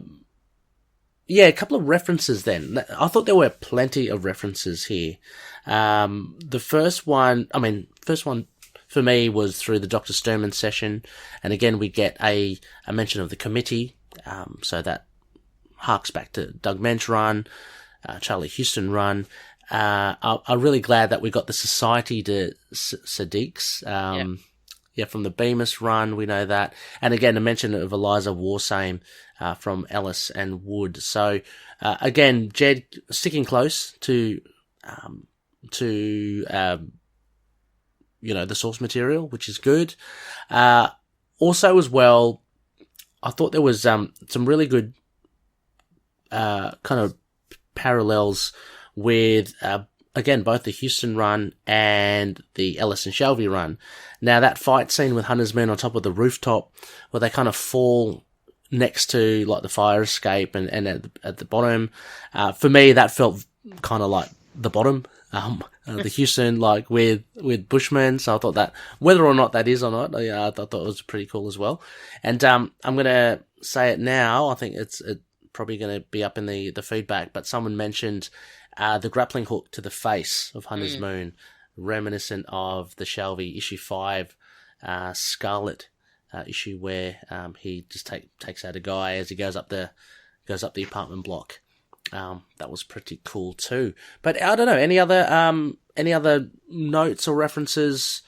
couple of references then. I thought there were plenty of references here. The first one for me was through the Dr. Sterman session, and again we get a mention of the committee, so that harks back to Doug Mensch run, Charlie Houston run. I'm really glad that we got the Society to Sadiqs, from the Bemis run, we know that, and again a mention of Eliza Warsame from Ellis and Wood. So again, Jed sticking close to the source material, which is good. Also as well, I thought there was some really good kind of parallels with again both the Houston run and the Ellis and Shelby run. Now that fight scene with Hunter's Moon on top of the rooftop, where they kind of fall next to like the fire escape and at the bottom, for me that felt kind of like the bottom. The Houston, like with Bushmen, so I thought that whether or not that is or not, I thought it was pretty cool as well. And I'm gonna say it now. I think it's probably gonna be up in the feedback, but someone mentioned the grappling hook to the face of Hunter's Moon, reminiscent of the Shelby issue 5 Scarlet issue where he just takes out a guy as he goes up the apartment block. That was pretty cool too. But I don't know, any other notes or references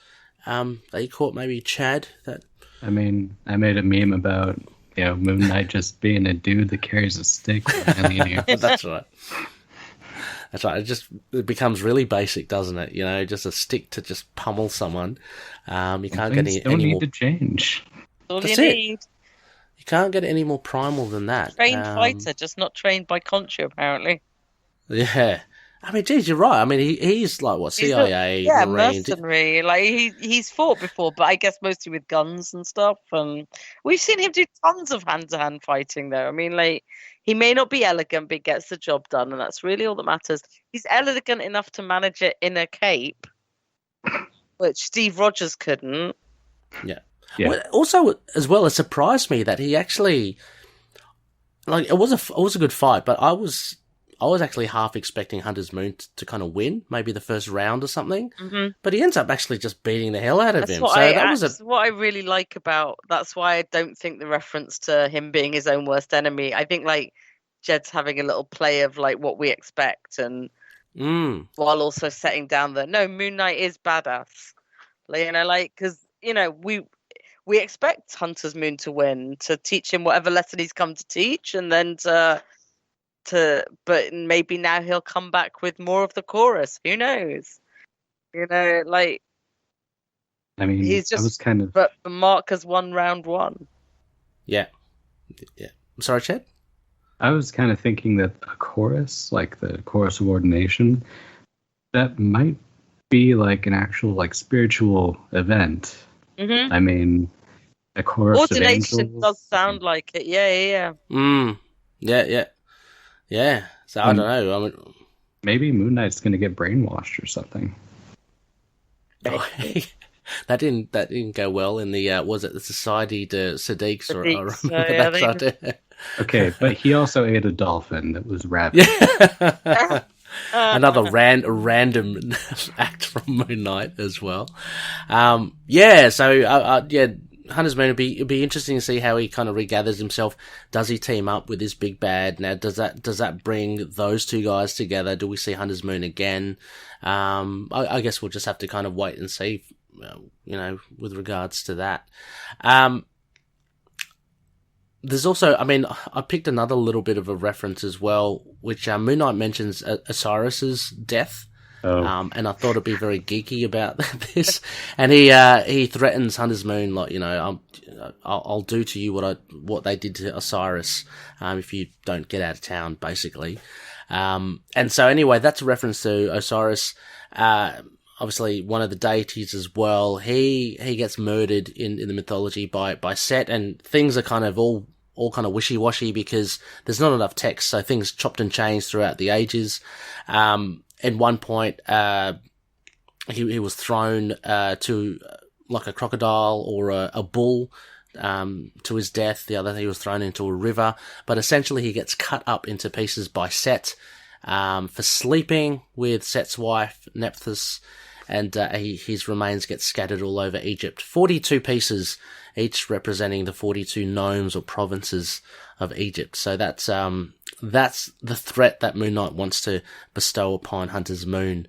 that you caught, maybe Chad? That I mean, I made a meme about Moon Knight just being a dude that carries a stick. That's right. That's right. It becomes really basic, doesn't it? Just a stick to just pummel someone. You can't get any need more to change. All That's you it. need. You can't get any more primal than that. Trained fighter, just not trained by Khonshu, apparently. Yeah. I mean, geez, you're right. I mean, he's like, what, CIA, Marines? Mercenary. Like, he's fought before, but I guess mostly with guns and stuff. And we've seen him do tons of hand-to-hand fighting, though. I mean, like, he may not be elegant, but he gets the job done, and that's really all that matters. He's elegant enough to manage it in a cape, which Steve Rogers couldn't. Yeah. Well, also, as well, it surprised me that he actually, like, it was a good fight, but I was actually half expecting Hunter's Moon to kind of win, maybe the first round or something. Mm-hmm. But he ends up actually just beating the hell out of him. That's what I really like about. That's why I don't think the reference to him being his own worst enemy. I think like Jed's having a little play of like what we expect, and while also setting down that Moon Knight is badass. Because we expect Hunter's Moon to win, to teach him whatever lesson he's come to teach, and then but maybe now he'll come back with more of the chorus. Who knows? I mean, he's just, I was kind of... But Mark has won round 1. Yeah. I'm sorry, Chad? I was kind of thinking that a chorus, like the chorus of ordination, that might be like an actual like spiritual event. Mm-hmm. I mean, a chorus ordination of angels does sound like it. Yeah. Yeah. So I don't know. I mean, maybe Moon Knight's going to get brainwashed or something. That didn't go well in the was it the Society to Sadiqs or I remember that. Okay, but he also ate a dolphin that was rabid. Yeah. Another random act from Moon Knight as well. Hunter's Moon, it'd be interesting to see how he kind of regathers himself. Does he team up with his big bad? Now, does that bring those two guys together? Do we see Hunter's Moon again? I guess we'll just have to kind of wait and see with regards to that. There's also, I picked another little bit of a reference as well, which Moon Knight mentions Osiris's death. Oh. And I thought it'd be very geeky about this. And he threatens Hunter's Moon, like, I'll do to you what they did to Osiris, if you don't get out of town, basically. And so anyway, that's a reference to Osiris, obviously one of the deities as well. He gets murdered in the mythology by Set, and things are kind of all kind of wishy-washy because there's not enough text, so things chopped and changed throughout the ages. At one point, he was thrown to like a crocodile or a bull to his death. The other, he was thrown into a river. But essentially, he gets cut up into pieces by Set for sleeping with Set's wife, Nephthys, and his remains get scattered all over Egypt. 42 pieces, each representing the 42 nomes or provinces of Egypt. So that's the threat that Moon Knight wants to bestow upon Hunter's Moon.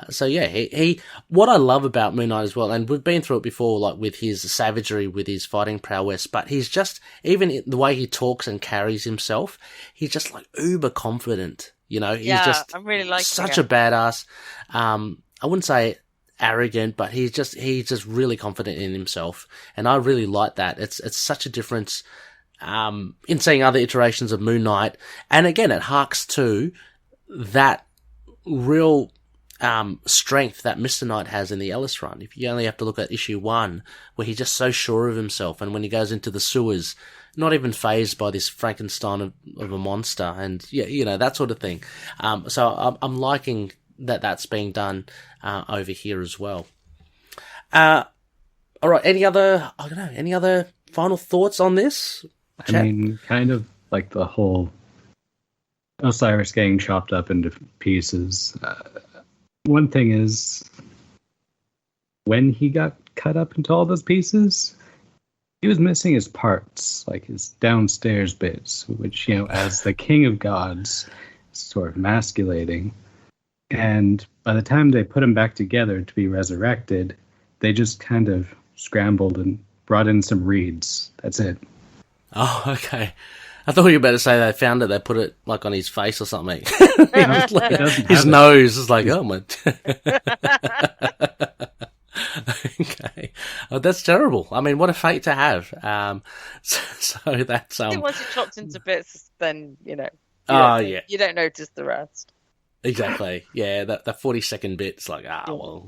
So yeah, he what I love about Moon Knight as well, and we've been through it before, like with his savagery, with his fighting prowess, but he's just, even the way he talks and carries himself, he's just like uber confident. He's just I'm really liking such him. a badass. I wouldn't say arrogant, but he's just really confident in himself, and I really like that. It's such a difference in seeing other iterations of Moon Knight, and again, it harks to that real strength that Mr. Knight has in the Ellis run. If you only have to look at issue 1, where he's just so sure of himself, and when he goes into the sewers, not even fazed by this Frankenstein of a monster, and that sort of thing. So I'm liking that's being done over here as well. All right, any other final thoughts on this? I mean, kind of like the whole Osiris getting chopped up into pieces. One thing is, when he got cut up into all those pieces, he was missing his parts, like his downstairs bits, which, as the king of gods, sort of emasculating. And by the time they put him back together to be resurrected, they just kind of scrambled and brought in some reeds. That's it. Oh, okay. I thought you were about to say they found it, they put it like on his face or something. His nose is like, oh my. Okay. Oh, that's terrible. I mean, what a fate to have. So that's I think once you're chopped into bits, then you don't notice the rest. Exactly. Yeah, that 40-second bit's like, well,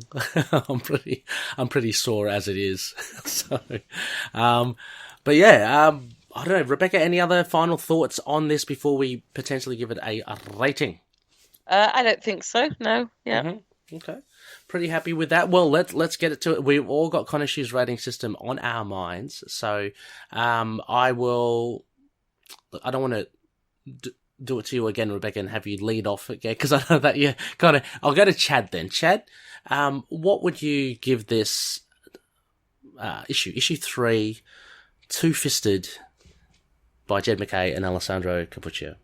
I'm pretty sore as it is. So, but yeah, I don't know, Rebecca. Any other final thoughts on this before we potentially give it a rating? I don't think so. No. Yeah. Mm-hmm. Okay. Pretty happy with that. Well, let's get it to it. We've all got Khonshu's rating system on our minds, so I don't want to do it to you again, Rebecca, and have you lead off again, because I know that you kind of. I'll go to Chad then. Chad, what would you give this issue 3, Two-Fisted, by Jed MacKay and Alessandro Cappuccio?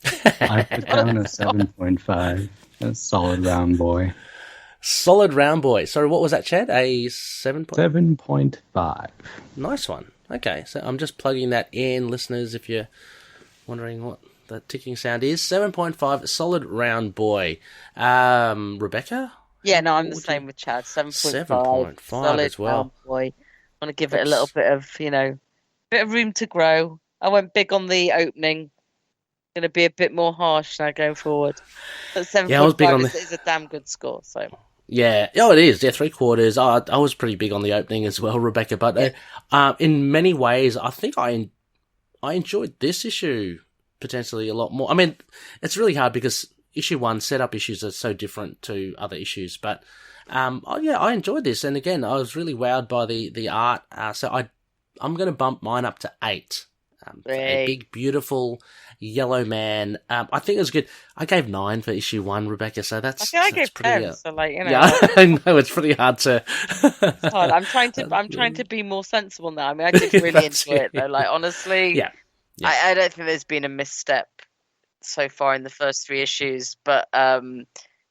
I put down a 7.5. A solid round boy. Solid round boy. Sorry, what was that, Chad? A 7.5. Nice one. Okay, so I'm just plugging that in, listeners, if you're wondering what that ticking sound is. 7.5, solid round boy. Rebecca? Yeah, no, I'm the same with Chad. 7.5 solid as well. Round boy. I want to give it a little bit of, bit of room to grow. I went big on the opening. Going to be a bit more harsh now going forward. But 7.5 is a damn good score. So yeah, it is. Yeah, 3/4. I was pretty big on the opening as well, Rebecca. But in many ways, I think I enjoyed this issue potentially a lot more. I mean, it's really hard because issue 1 setup issues are so different to other issues. But I enjoyed this, and again, I was really wowed by the art. So I'm going to bump mine up to 8. A big, beautiful yellow man. I think it was good. I gave 9 for issue 1, Rebecca. So that's I gave pretty. 10. So Yeah, I know it's pretty hard to. It's hard. I'm trying to be more sensible now. I mean, I did really enjoy it though. Like honestly, yeah. I don't think there's been a misstep so far in the first 3 issues. But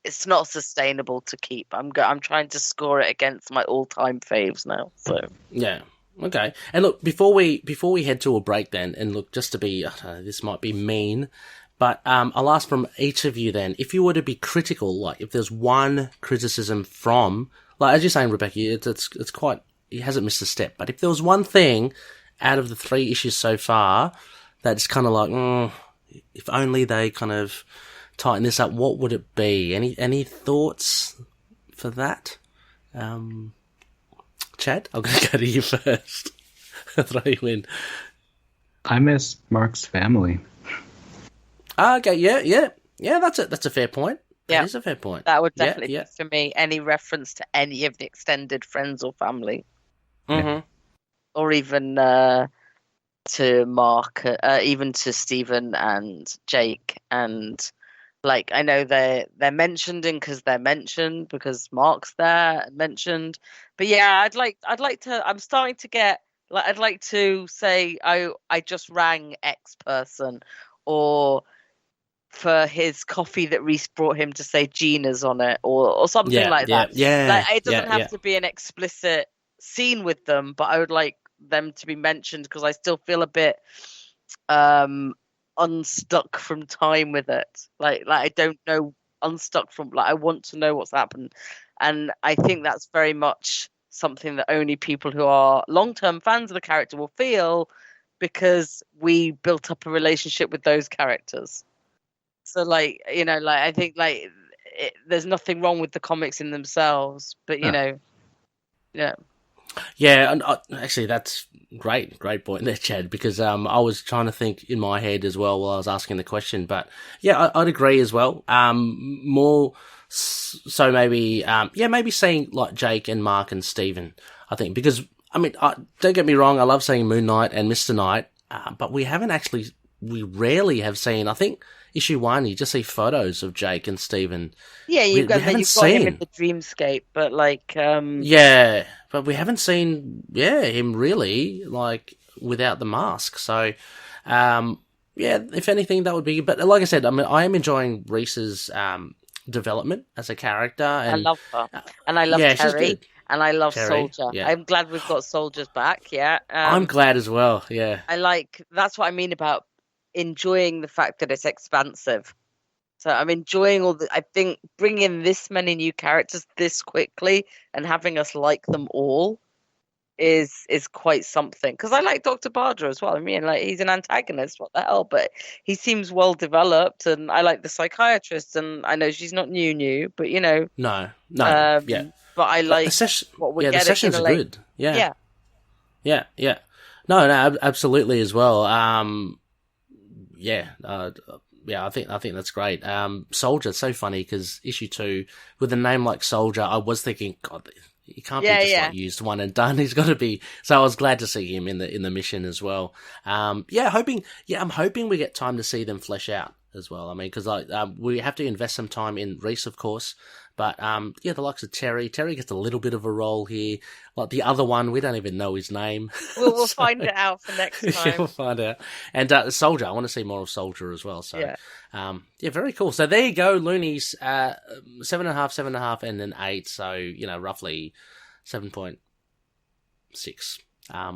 it's not sustainable to keep. I'm trying to score it against my all-time faves now. So yeah, okay. And look, before we head to a break, then, and look, just to be, this might be mean, but I'll ask from each of you then, if you were to be critical, like if there's one criticism from, like as you're saying, Rebecca, it's quite, he hasn't missed a step. But if there was one thing out of the 3 issues so far that's kind of like, if only they kind of tighten this up, what would it be? Any thoughts for that? Chad, I'm going to go to you first. I'll throw you in. I miss Mark's family. Okay, yeah. That's a fair point. Yeah, that is a fair point. That would definitely be for me. Any reference to any of the extended friends or family, or even to Mark, even to Stephen and Jake, and like I know they're mentioned because they're mentioned because Mark's there and mentioned. But yeah, I'd like to. I'm starting to get like I'd like to say I just rang X person, or for his coffee that Reis brought him to say Gina's on it, or something like that. Yeah, like, it doesn't have to be an explicit scene with them, but I would like them to be mentioned because I still feel a bit unstuck from time with it. Like I don't know, unstuck from, like I want to know what's happened, and I think that's very much something that only people who are long-term fans of the character will feel, because we built up a relationship with those characters. So, like, you know, like I think, like, there's nothing wrong with the comics in themselves, but you know, yeah. And actually, that's great point there, Chad. Because I was trying to think in my head as well while I was asking the question, but yeah, I'd agree as well. More so, maybe maybe seeing like Jake and Mark and Stephen. I think because I mean, don't get me wrong, I love seeing Moon Knight and Mr. Knight, but we rarely have seen. I think issue 1, you just see photos of Jake and Stephen. Yeah, you've got him in the dreamscape, but like, but we haven't seen, him really like without the mask. So, if anything, that would be. But like I said, I mean, I am enjoying Reis's development as a character, and I love her, and I love Terry, and I love Terry, Soldier. Yeah. I'm glad we've got Soldiers back. Yeah, I'm glad as well. Yeah, that's what I mean about enjoying the fact that it's expansive. So I'm enjoying I think bringing this many new characters this quickly and having us like them all is quite something, because I like Dr. Bardra as well. I mean, like, he's an antagonist, what the hell, but he seems well developed, and I like the psychiatrist, and I know she's not new, but you know, no, but I like what we're getting. The sessions are good. Yeah. No, absolutely as well. I think that's great. Soldier, so funny because issue 2 with a name like Soldier, I was thinking, God, he can't be just like used one and done. He's got to be. So I was glad to see him in the mission as well. I'm hoping we get time to see them flesh out as well. I mean, because we have to invest some time in Reis, of course. But, the likes of Terry. Terry gets a little bit of a role here. Like the other one, we don't even know his name. We'll find it out for next time. Yeah, we'll find out. And Soldier, I want to see more of Soldier as well. So, very cool. So there you go, Loonies. 7.5, and then 8. So, roughly 7.6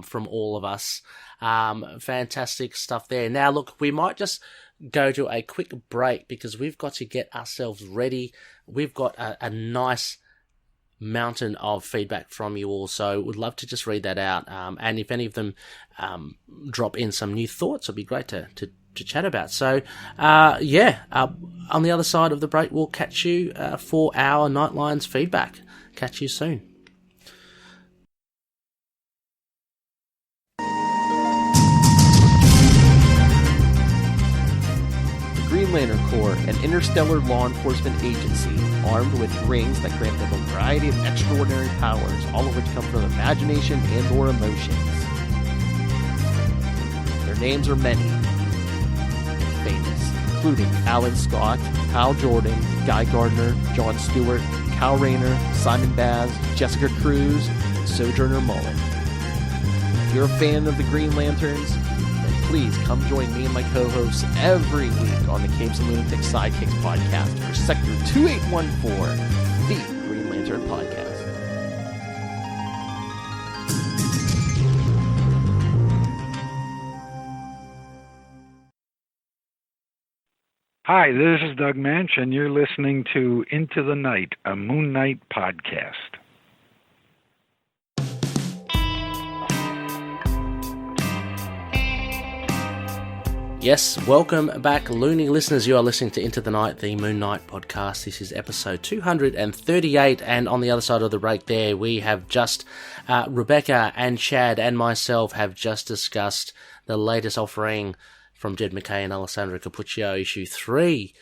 from all of us. Fantastic stuff there. Now, look, we might just go to a quick break because we've got to get ourselves ready. We've got a nice mountain of feedback from you all, so would love to just read that out. And if any of them drop in some new thoughts, it'd be great to chat about. So, on the other side of the break, we'll catch you for our Nightlines feedback. Catch you soon. Green Lantern Corps, an interstellar law enforcement agency armed with rings that grant them a variety of extraordinary powers, all of which come from imagination and or emotions. Their names are many and famous, including Alan Scott, Hal Jordan, Guy Gardner, Jon Stewart, Kyle Rayner, Simon Baz, Jessica Cruz, and Sojourner Mullen. If you're a fan of the Green Lanterns, then please come join me and my co-hosts every week on the Capes and Lunatic Sidekicks podcast for Sector 2814, the Green Lantern podcast. Hi, this is Doug Manch, and you're listening to Into the Night, a Moon Knight podcast. Yes, welcome back, Looney listeners. You are listening to Into the Night, the Moon Knight podcast. This is episode 238, and on the other side of the break there, we have just, Rebecca and Chad and myself have just discussed the latest offering from Jed MacKay and Alessandro Cappuccio, issue 3.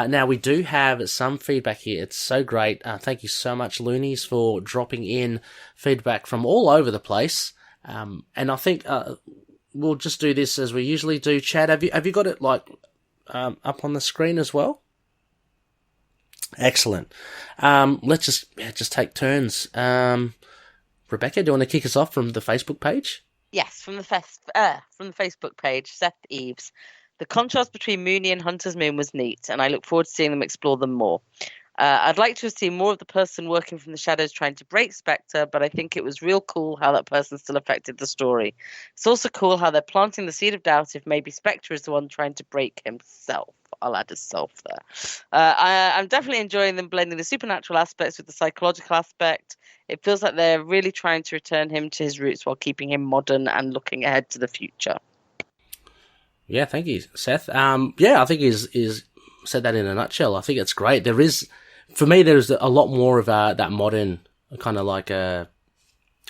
Now, we do have some feedback here. It's so great. Thank you so much, Loonies, for dropping in feedback from all over the place. And I think we'll just do this as we usually do. Chad, have you got it up on the screen as well? Excellent. Let's just take turns. Rebecca, do you want to kick us off from the Facebook page? Yes, from the Facebook page, Seth Eves. The contrast between Mooney and Hunter's Moon was neat, and I look forward to seeing them explore them more. I'd like to have seen more of the person working from the shadows trying to break Spectre, but I think it was real cool how that person still affected the story. It's also cool how they're planting the seed of doubt if maybe Spectre is the one trying to break himself. I'll add a self there. I'm definitely enjoying them blending the supernatural aspects with the psychological aspect. It feels like they're really trying to return him to his roots while keeping him modern and looking ahead to the future. Yeah, thank you, Seth. I think he's said that in a nutshell. I think it's great. For me, there's a lot more of that modern, kind of like a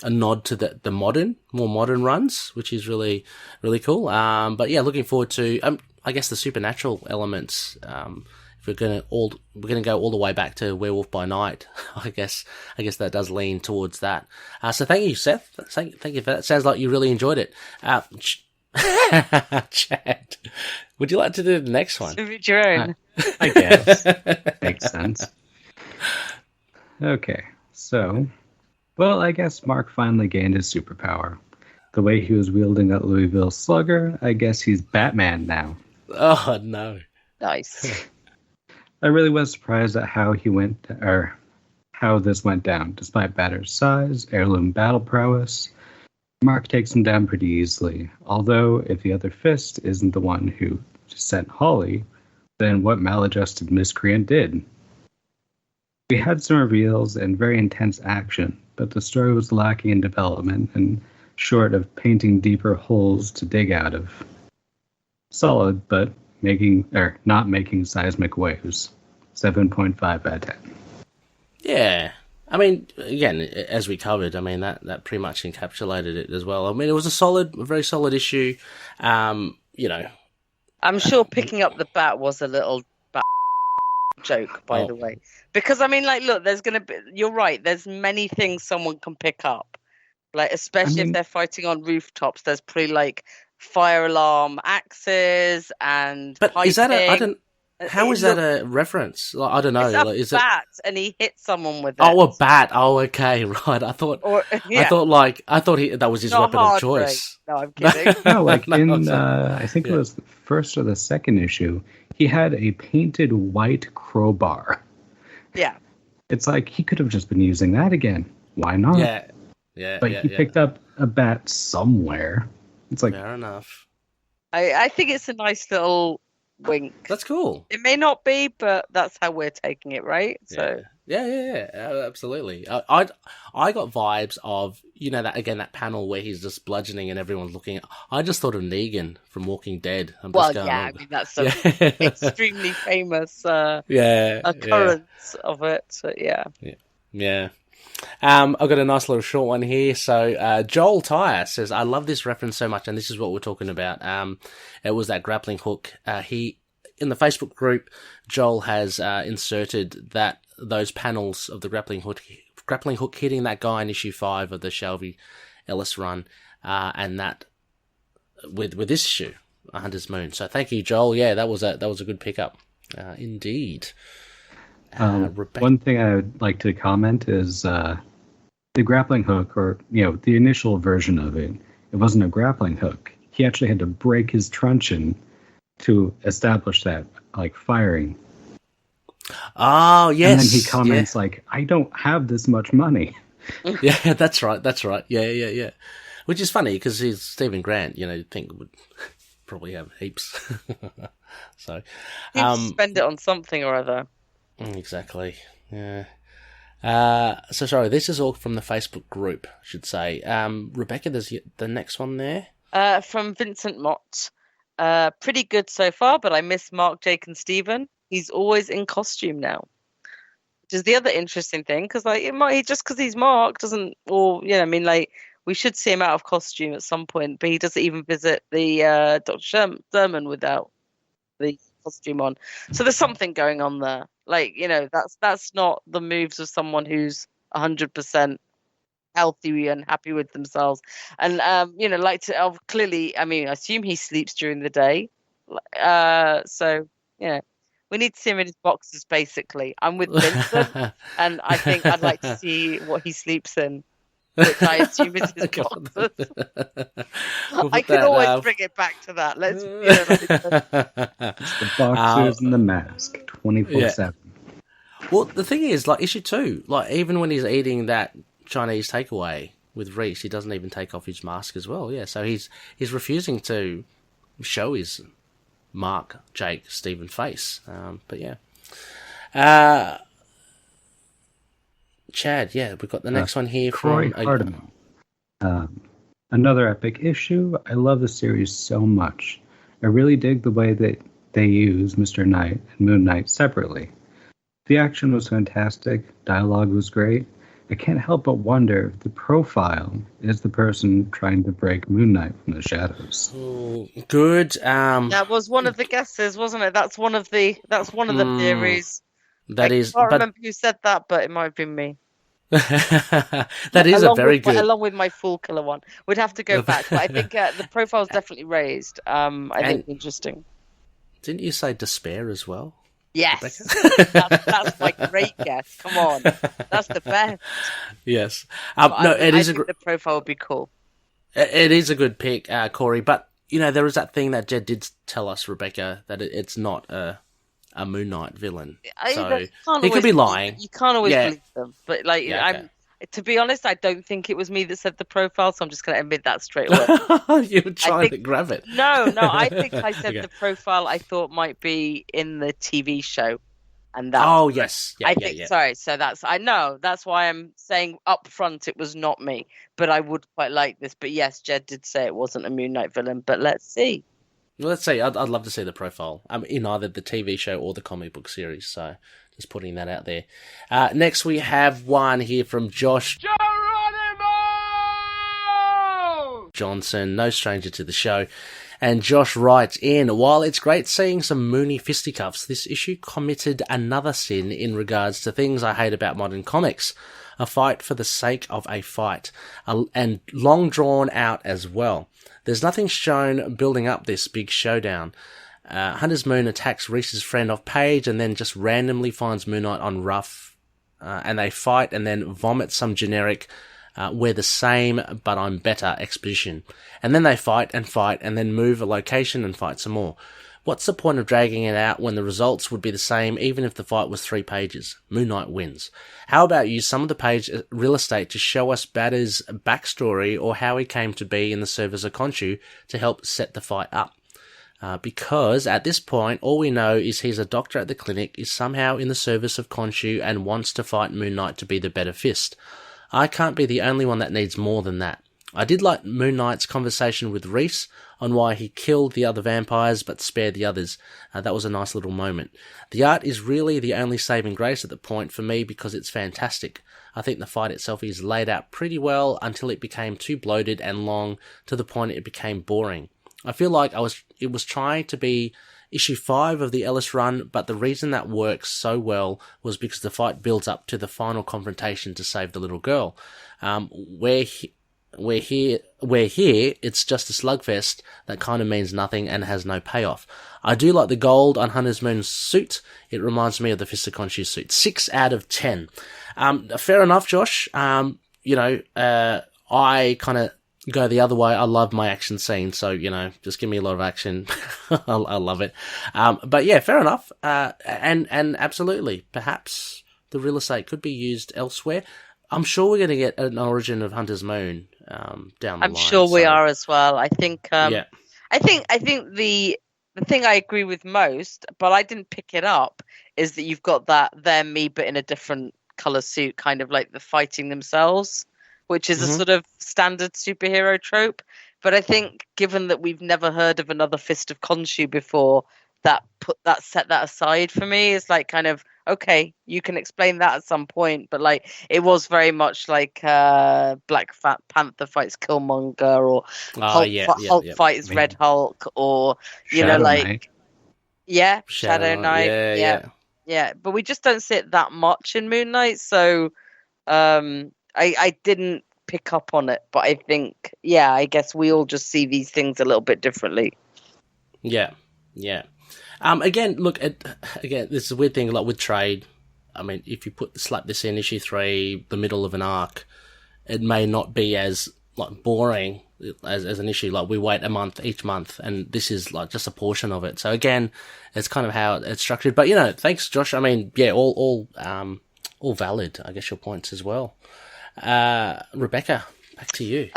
nod to the more modern runs, which is really, really cool. But yeah, looking forward to, I guess, the supernatural elements. If we're gonna go all the way back to Werewolf by Night, I guess that does lean towards that. So thank you, Seth. Thank you for that. Sounds like you really enjoyed it. Chad, would you like to do the next one? Read your own. I guess. Makes sense. Okay, so, well, I guess Mark finally gained his superpower. The way he was wielding that Louisville Slugger, I guess he's Batman now. Oh, no. Nice. I really was surprised at how this went down. Despite Batter's size, heirloom battle prowess, Mark takes him down pretty easily. Although, if the other fist isn't the one who sent Hawley, then what maladjusted miscreant did? We had some reveals and very intense action, but the story was lacking in development and short of painting deeper holes to dig out of. Solid, but not making seismic waves. 7.5 out of 10. Yeah. I mean, again, as we covered, I mean, that pretty much encapsulated it as well. I mean, it was a very solid issue. I'm sure picking up the bat was a little joke, by the way. Because, I mean, look, you're right, there's many things someone can pick up. Especially if they're fighting on rooftops, there's pretty, fire alarm axes and But piping. Is that how is that a reference? I don't know. It's a bat, and he hit someone with it. Oh, a bat. Oh, okay, right. I thought that was his weapon of choice. No, I'm kidding. No, I think it was the first or the second issue, he had a painted white crowbar. Yeah. It's like he could have just been using that again. Why not? Yeah. But he picked up a bat somewhere. It's like fair enough. I think it's a nice little wink. That's cool. It may not be, but that's how we're taking it, right? So yeah, absolutely. I got vibes of that panel where he's just bludgeoning and everyone's looking. I just thought of Negan from Walking Dead. I mean that's an extremely famous occurrence of it. So yeah. I've got a nice little short one here. So Joel Tyre says, I love this reference so much, and this is what we're talking about. It was that grappling hook. In the Facebook group, Joel has inserted those panels of the grappling hook hitting that guy in issue 5 of the Shelby Ellis run, and that with this issue, Hunter's Moon. So thank you, Joel. Yeah, that was a good pickup, indeed. One thing I would like to comment is the grappling hook, or the initial version of it. It wasn't a grappling hook. he actually had to break his truncheon to establish that, like, firing. Oh, yes. And then he comments, like, I don't have this much money. Yeah, that's right. Yeah. Which is funny, because he's Stephen Grant, you'd think would probably have heaps. So, spend it on something or other. Exactly, yeah. So sorry, this is all from the Facebook group, I should say. Rebecca, there's the next one there. From Vincent Mott. Pretty good so far, but I miss Mark, Jake, and Stephen. He's always in costume now, which is the other interesting thing, because just because he's Mark doesn't, we should see him out of costume at some point, but he doesn't even visit the Dr. Sherman without the costume on. So there's something going on there. That's not the moves of someone who's 100% healthy and happy with themselves. And clearly, I assume he sleeps during the day. So yeah, we need to see him in his boxes. Basically, I'm with Vincent, and I think I'd like to see what he sleeps in, which I assume is his boxes. I can always bring it back to that. Let's. It's the boxers and the mask, 24/7. Well, the thing is, issue 2, even when he's eating that Chinese takeaway with Reis, he doesn't even take off his mask as well. Yeah, so he's refusing to show his Mark, Jake, Stephen face. But yeah, Chad. Yeah, we've got the next one here Croy from Cardamom. Another epic issue. I love the series so much. I really dig the way that they use Mr. Knight and Moon Knight separately. The action was fantastic. Dialogue was great. I can't help but wonder if the profile is the person trying to break Moon Knight from the shadows. Ooh, good. That was one of the guesses, wasn't it? That's one of the theories. I can't remember who said that, but it might have been me. That is a very good. Along with my Fool Killer one, we'd have to go back. But I think the profile's definitely raised. I think interesting. Didn't you say despair as well? Yes, that's my great guess. Come on, that's the best. Yes, the profile would be cool. It is a good pick, Corey. But there is that thing that Jed did tell us, Rebecca, that it's not a Moon Knight villain. So he could be lying. You can't always believe them, but to be honest, I don't think it was me that said the profile, so I'm just going to admit that straight away. You were trying to grab it. No, I think I said the profile I thought might be in the TV show. And that. Oh, yes. Yeah, sorry, so that's why I'm saying up front it was not me, but I would quite like this. But yes, Jed did say it wasn't a Moon Knight villain, but let's see. Well, let's see. I'd love to see the profile in either the TV show or the comic book series, so just putting that out there. Next, we have one here from Josh Johnson, no stranger to the show. And Josh writes in, while it's great seeing some moony fisticuffs, this issue committed another sin in regards to things I hate about modern comics. A fight for the sake of a fight, and long drawn out as well. There's nothing shown building up this big showdown. Hunter's Moon attacks Reis's friend off page and then just randomly finds Moon Knight on rough, and they fight and then vomit some generic we're the same but I'm better exposition. And then they fight and then move a location and fight some more. What's the point of dragging it out when the results would be the same even if the fight was 3 pages? Moon Knight wins. How about use some of the page real estate to show us Batter's backstory or how he came to be in the service of Khonshu to help set the fight up? Because at this point, all we know is he's a doctor at the clinic, is somehow in the service of Khonshu and wants to fight Moon Knight to be the better fist. I can't be the only one that needs more than that. I did like Moon Knight's conversation with Reis on why he killed the other vampires but spared the others. That was a nice little moment. The art is really the only saving grace at the point for me because it's fantastic. I think the fight itself is laid out pretty well until it became too bloated and long to the point it became boring. I feel like it was trying to be issue 5 of the Ellis run, but the reason that works so well was because the fight builds up to the final confrontation to save the little girl. Where here, it's just a slugfest that kind of means nothing and has no payoff. I do like the gold on Hunter's Moon's suit. It reminds me of the Fist of Khonshu suit. 6 out of 10. Fair enough, Josh. I kind of go the other way. I love my action scenes, so, just give me a lot of action. I love it. But yeah, fair enough. And absolutely, perhaps the real estate could be used elsewhere. I'm sure we're going to get an origin of Hunter's Moon down the line. I'm sure we are as well. I think. Yeah. I think the thing I agree with most, but I didn't pick it up, is that you've got that me, but in a different color suit, kind of like the fighting themselves, which is a sort of standard superhero trope. But I think, given that we've never heard of another Fist of Khonshu before, set that aside for me. It's like, kind of, okay, you can explain that at some point, but like, it was very much like Black Panther fights Killmonger, or Hulk fights Red Hulk, or Shadow like Knight. Shadow Knight, yeah. But we just don't see it that much in Moon Knight, so I didn't pick up on it. But I think, I guess we all just see these things a little bit differently. Yeah. Again, this is a weird thing, like with trade. I mean, if you slap this in issue 3, the middle of an arc, it may not be as like boring as an issue. Like, we wait a month each month, and this is like just a portion of it. So again, it's kind of how it's structured. But thanks, Josh. I mean, all valid. I guess your points as well. Rebecca, back to you.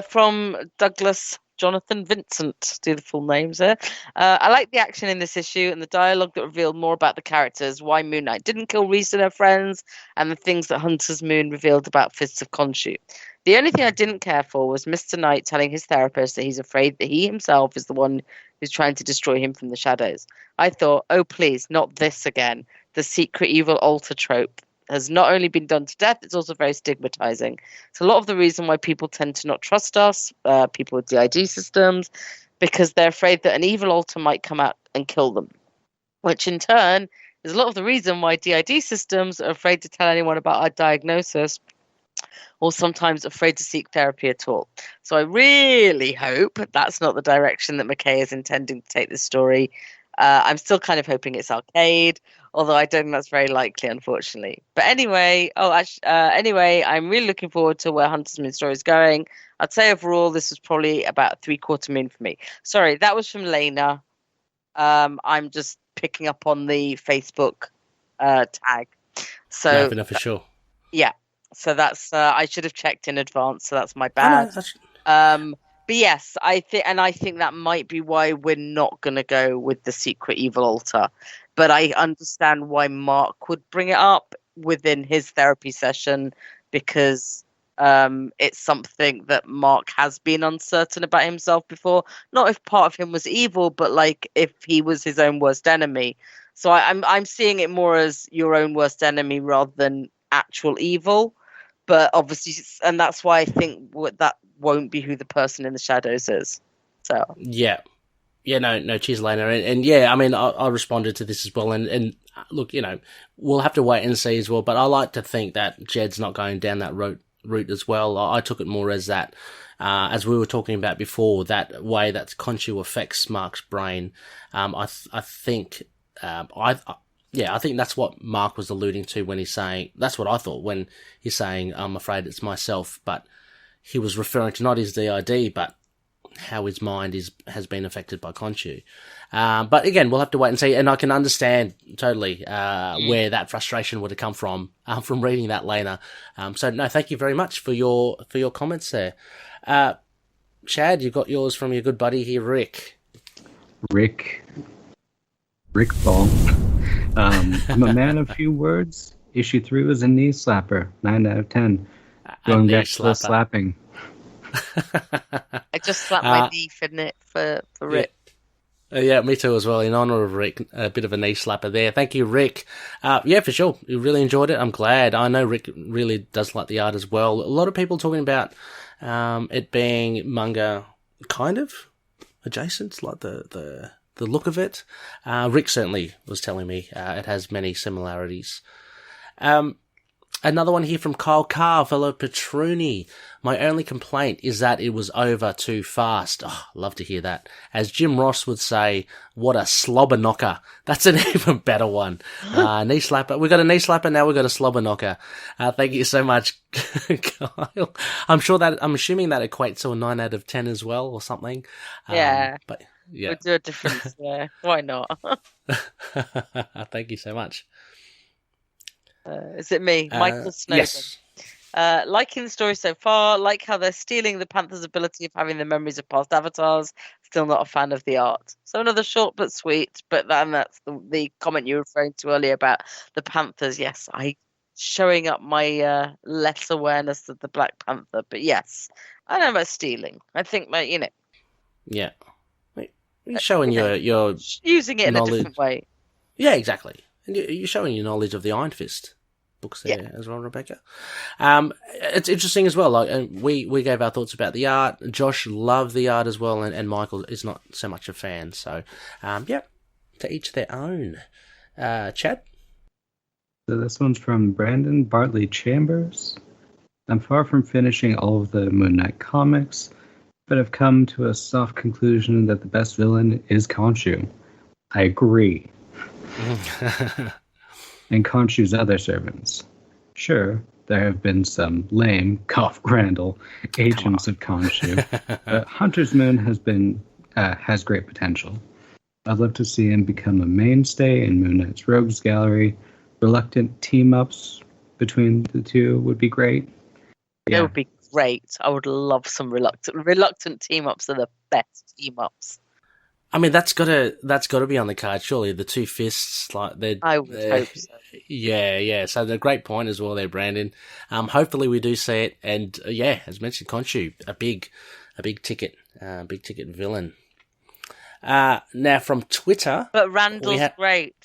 From Douglas Jonathan Vincent, do the full names there. I like the action in this issue and the dialogue that revealed more about the characters, why Moon Knight didn't kill Reis and her friends, and the things that Hunter's Moon revealed about Fists of Khonshu. The only thing I didn't care for was Mr. Knight telling his therapist that he's afraid that he himself is the one who's trying to destroy him from the shadows. I thought, oh please, not this again. The secret evil altar trope has not only been done to death, it's also very stigmatizing. It's a lot of the reason why people tend to not trust us, people with DID systems, because they're afraid that an evil altar might come out and kill them, which in turn is a lot of the reason why DID systems are afraid to tell anyone about our diagnosis, or sometimes afraid to seek therapy at all. So I really hope that's not the direction that MacKay is intending to take this story. I'm still kind of hoping it's arcade, although I don't think that's very likely, unfortunately. But anyway, I'm really looking forward to where Hunter's Moon story is going. I'd say overall, this was probably about 3/4 moon for me. Sorry, that was from Lena. I'm just picking up on the Facebook tag. So no, for sure. Yeah. So that's I should have checked in advance. So that's my bad. But yes, I think that might be why we're not going to go with the secret evil altar. But I understand why Mark would bring it up within his therapy session, because it's something that Mark has been uncertain about himself before. Not if part of him was evil, but like if he was his own worst enemy. So I'm seeing it more as your own worst enemy rather than actual evil. But obviously, and that's why I think that won't be who the person in the shadows is. So no, cheers, Lena, and I mean, I responded to this as well, and look, we'll have to wait and see as well. But I like to think that Jed's not going down that route as well. I took it more as that, as we were talking about before, that way that Khonshu affects Mark's brain. I think that's what Mark was alluding to when he's saying, that's what I thought when he's saying, I'm afraid it's myself, but he was referring to not his DID, but how his mind has been affected by Khonshu. But again, we'll have to wait and see, and I can understand totally where that frustration would have come from reading that, Lena. So no, thank you very much for your comments there. Chad, you got yours from your good buddy here, Rick Ball. I'm a man of few words. Issue 3 was a knee slapper. 9 out of 10. Going back to the slapping. I just slapped my knee for Rick. Yeah, me too as well. In honor of Rick, a bit of a knee slapper there. Thank you, Rick. For sure. You really enjoyed it. I'm glad. I know Rick really does like the art as well. A lot of people talking about it being manga kind of adjacent, like the look of it. Rick certainly was telling me it has many similarities. Another one here from Kyle Carr, fellow Petruni. My only complaint is that it was over too fast. Oh, love to hear that. As Jim Ross would say, what a slobber knocker. That's an even better one. Knee slapper. We got a knee slapper, now we got a slobber knocker. Thank you so much, Kyle. I'm assuming that equates to a 9 out of 10 as well or something. Yeah. But yeah. We'll do a difference there. Why not? Thank you so much. Is it me? Michael Snowden. Yes. Liking the story so far, like how they're stealing the Panther's ability of having the memories of past avatars. Still not a fan of the art. So another short but sweet, but that's the comment you were referring to earlier about the Panthers. Yes, showing up my less awareness of the Black Panther, but yes, I know about stealing. I think Yeah. You're showing your using it knowledge. In a different way. Yeah, exactly. And you're showing your knowledge of the Iron Fist books there as well, Rebecca. It's interesting as well. Like we gave our thoughts about the art. Josh loved the art as well, and Michael is not so much a fan. So, to each their own. Chad? So this one's from Brandon Bartley Chambers. I'm far from finishing all of the Moon Knight comics, but have come to a soft conclusion that the best villain is Khonshu. I agree. And Khonshu's other servants. Sure, there have been some lame, cough Grandel, agents of Khonshu, but Hunter's Moon has great potential. I'd love to see him become a mainstay in Moon Knight's Rogues Gallery. Reluctant team-ups between the two would be great. That would be great. I would love some reluctant team-ups are the best team-ups. I mean, that's gotta be on the card, surely. The two fists, I would hope so. Yeah. So the great point as well there, Brandon. Hopefully we do see it, and as mentioned, Khonshu, a big ticket villain. Now from Twitter, but Randall's great.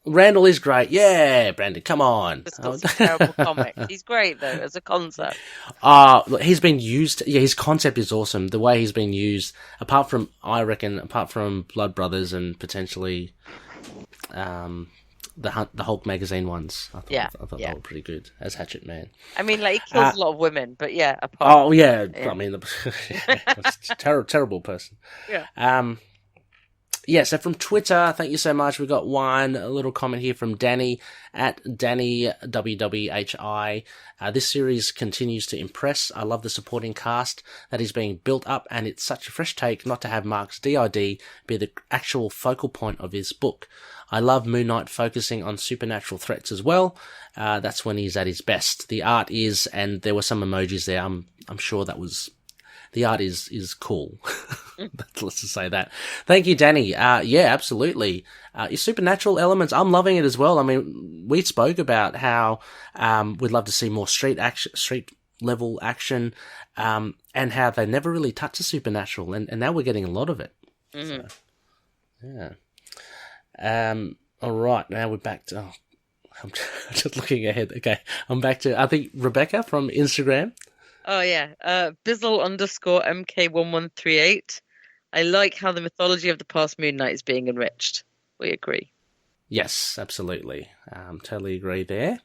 Randall is great. Yeah, Brandon, come on. Just got some terrible comics. He's great, though, as a concept. He's been used... Yeah, his concept is awesome. The way he's been used, apart from Blood Brothers and potentially the Hulk magazine ones. I thought they were pretty good as Hatchet Man. I mean, he kills a lot of women, but I mean, it's a terrible person. Yeah. So from Twitter, thank you so much. We got a little comment here from Danny at DannyWWHI. This series continues to impress. I love the supporting cast that is being built up, and it's such a fresh take not to have Mark's DID be the actual focal point of his book. I love Moon Knight focusing on supernatural threats as well. That's when he's at his best. The art is, and there were some emojis there. I'm sure that was... The art is cool. Let's just say that. Thank you, Danny. Absolutely. Your supernatural elements, I'm loving it as well. I mean, we spoke about how we'd love to see more street level action, and how they never really touch the supernatural, and now we're getting a lot of it. Mm-hmm. So, all right, now we're back to... I'm just looking ahead. Okay, I'm back to, I think, Rebecca from Instagram. Oh, yeah. Bizzle_MK1138. I like how the mythology of the past Moon Knight is being enriched. We agree. Yes, absolutely. Totally agree there.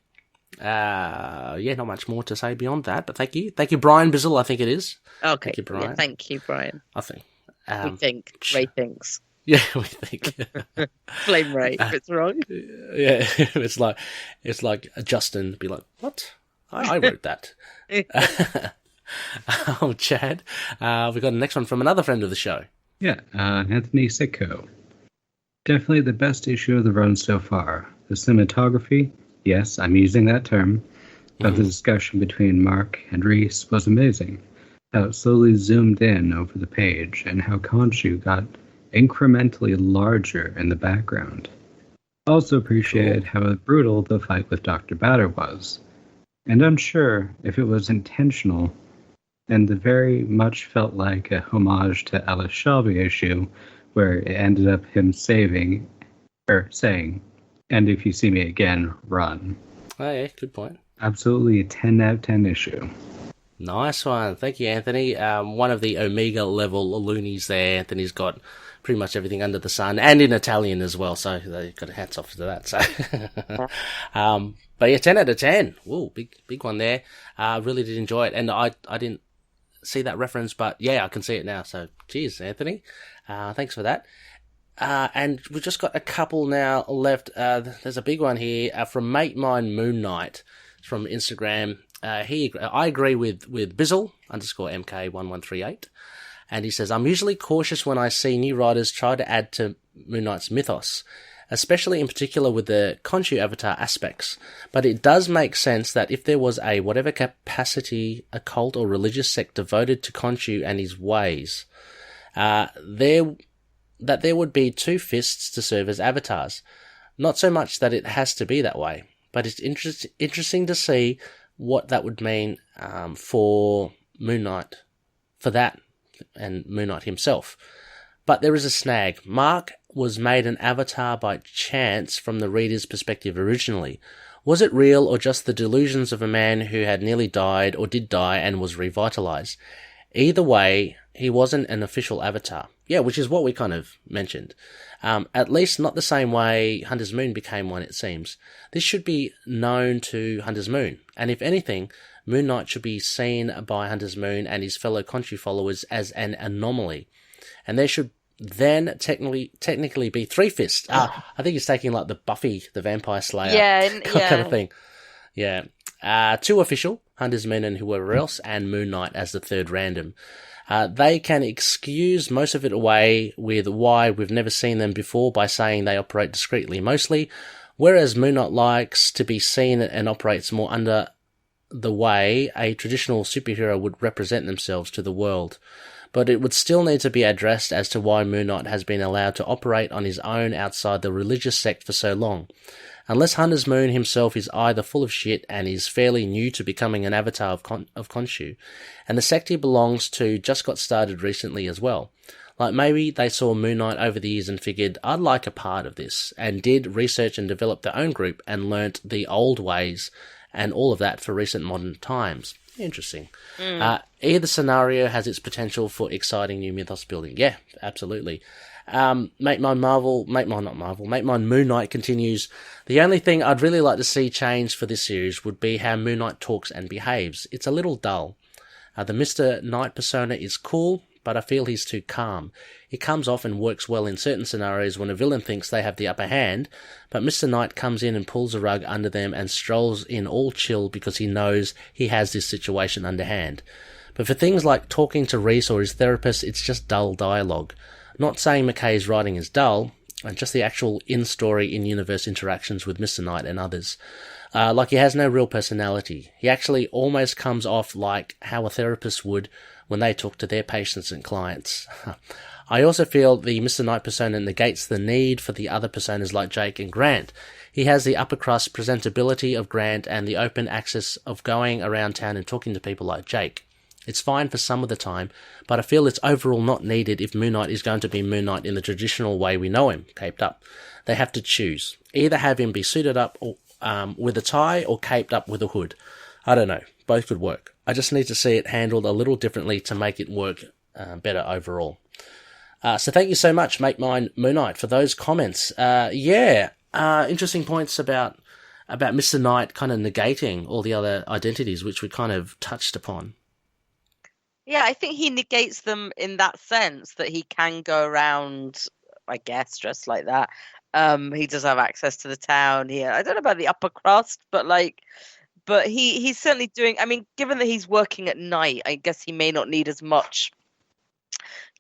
Not much more to say beyond that, but thank you. Thank you, Brian Bizzle, I think it is. Okay. Thank you, Brian. Yeah, thank you, Brian. I think. We think. Ray thinks. Yeah, we think. Blame Ray if it's wrong. Yeah, it's like Justin be like, what? I wrote that. Chad, we got the next one from another friend of the show. Yeah, Anthony Sicko. Definitely the best issue of the run so far. The cinematography, yes, I'm using that term, of the discussion between Mark and Reis was amazing. How it slowly zoomed in over the page, and how Khonshu got incrementally larger in the background. Also appreciated how brutal the fight with Dr. Batter was. And unsure if it was intentional, and it very much felt like a homage to Alice Shelby issue, where it ended up him saying, "And if you see me again, run." Oh yeah, good point. Absolutely a 10 out of 10 issue. Nice one. Thank you, Anthony. One of the Omega level Loonies there. Anthony's got pretty much everything under the sun, and in Italian as well, so they got hats off to that. So, but yeah, 10 out of 10. Ooh, big one there. Really did enjoy it, and I didn't see that reference, but yeah, I can see it now. So, cheers, Anthony. Thanks for that. And we've just got a couple now left. There's a big one here from Mate Mine Moon Knight from Instagram. I agree with Bizzle _MK1138. And he says, I'm usually cautious when I see new writers try to add to Moon Knight's mythos, especially in particular with the Khonshu avatar aspects. But it does make sense that if there was a whatever capacity, a cult or religious sect devoted to Khonshu and his ways, there would be two fists to serve as avatars. Not so much that it has to be that way, but it's interesting to see what that would mean for Moon Knight, for that, and Moon Knight himself. But there is a snag. Mark was made an avatar by chance from the reader's perspective originally. Was it real or just the delusions of a man who had nearly died or did die and was revitalized? Either way, he wasn't an official avatar. Yeah, which is what we kind of mentioned. At least not the same way Hunter's Moon became one, it seems. This should be known to Hunter's Moon, and if anything, Moon Knight should be seen by Hunter's Moon and his fellow Khonshu followers as an anomaly. And there should then technically be three fists. I think he's taking like the Buffy the Vampire Slayer kind of thing. Yeah. Two official, Hunter's Moon and whoever else, and Moon Knight as the third random. They can excuse most of it away with why we've never seen them before by saying they operate discreetly mostly, whereas Moon Knight likes to be seen and operates more under the way a traditional superhero would represent themselves to the world. But it would still need to be addressed as to why Moon Knight has been allowed to operate on his own outside the religious sect for so long. Unless Hunter's Moon himself is either full of shit and is fairly new to becoming an avatar of Khonshu, and the sect he belongs to just got started recently as well. Like maybe they saw Moon Knight over the years and figured, I'd like a part of this, and did research and develop their own group and learnt the old ways and all of that for recent modern times. Interesting. Either scenario has its potential for exciting new mythos building. Yeah, absolutely. Make Mine Moon Knight continues. The only thing I'd really like to see changed for this series would be how Moon Knight talks and behaves. It's a little dull. The Mr. Knight persona is cool, but I feel he's too calm. It comes off and works well in certain scenarios when a villain thinks they have the upper hand, but Mr. Knight comes in and pulls a rug under them and strolls in all chill because he knows he has this situation under hand. But for things like talking to Reis or his therapist, it's just dull dialogue. Not saying MacKay's writing is dull, and just the actual in-story, in-universe interactions with Mr. Knight and others. Like he has no real personality. He actually almost comes off like how a therapist would when they talk to their patients and clients. I also feel the Mr. Knight persona negates the need for the other personas like Jake and Grant. He has the upper crust presentability of Grant and the open access of going around town and talking to people like Jake. It's fine for some of the time, but I feel it's overall not needed if Moon Knight is going to be Moon Knight in the traditional way we know him, caped up. They have to choose. Either have him be suited up or, with a tie or caped up with a hood. I don't know. Both could work. I just need to see it handled a little differently to make it work better overall. So thank you so much, Make Mine Moon Knight, for those comments. Interesting points about Mr. Knight kind of negating all the other identities, which we kind of touched upon. Yeah, I think he negates them in that sense that he can go around, I guess, dressed like that. He does have access to the town here. I don't know about the upper crust, but he's certainly doing, I mean, given that he's working at night, I guess he may not need as much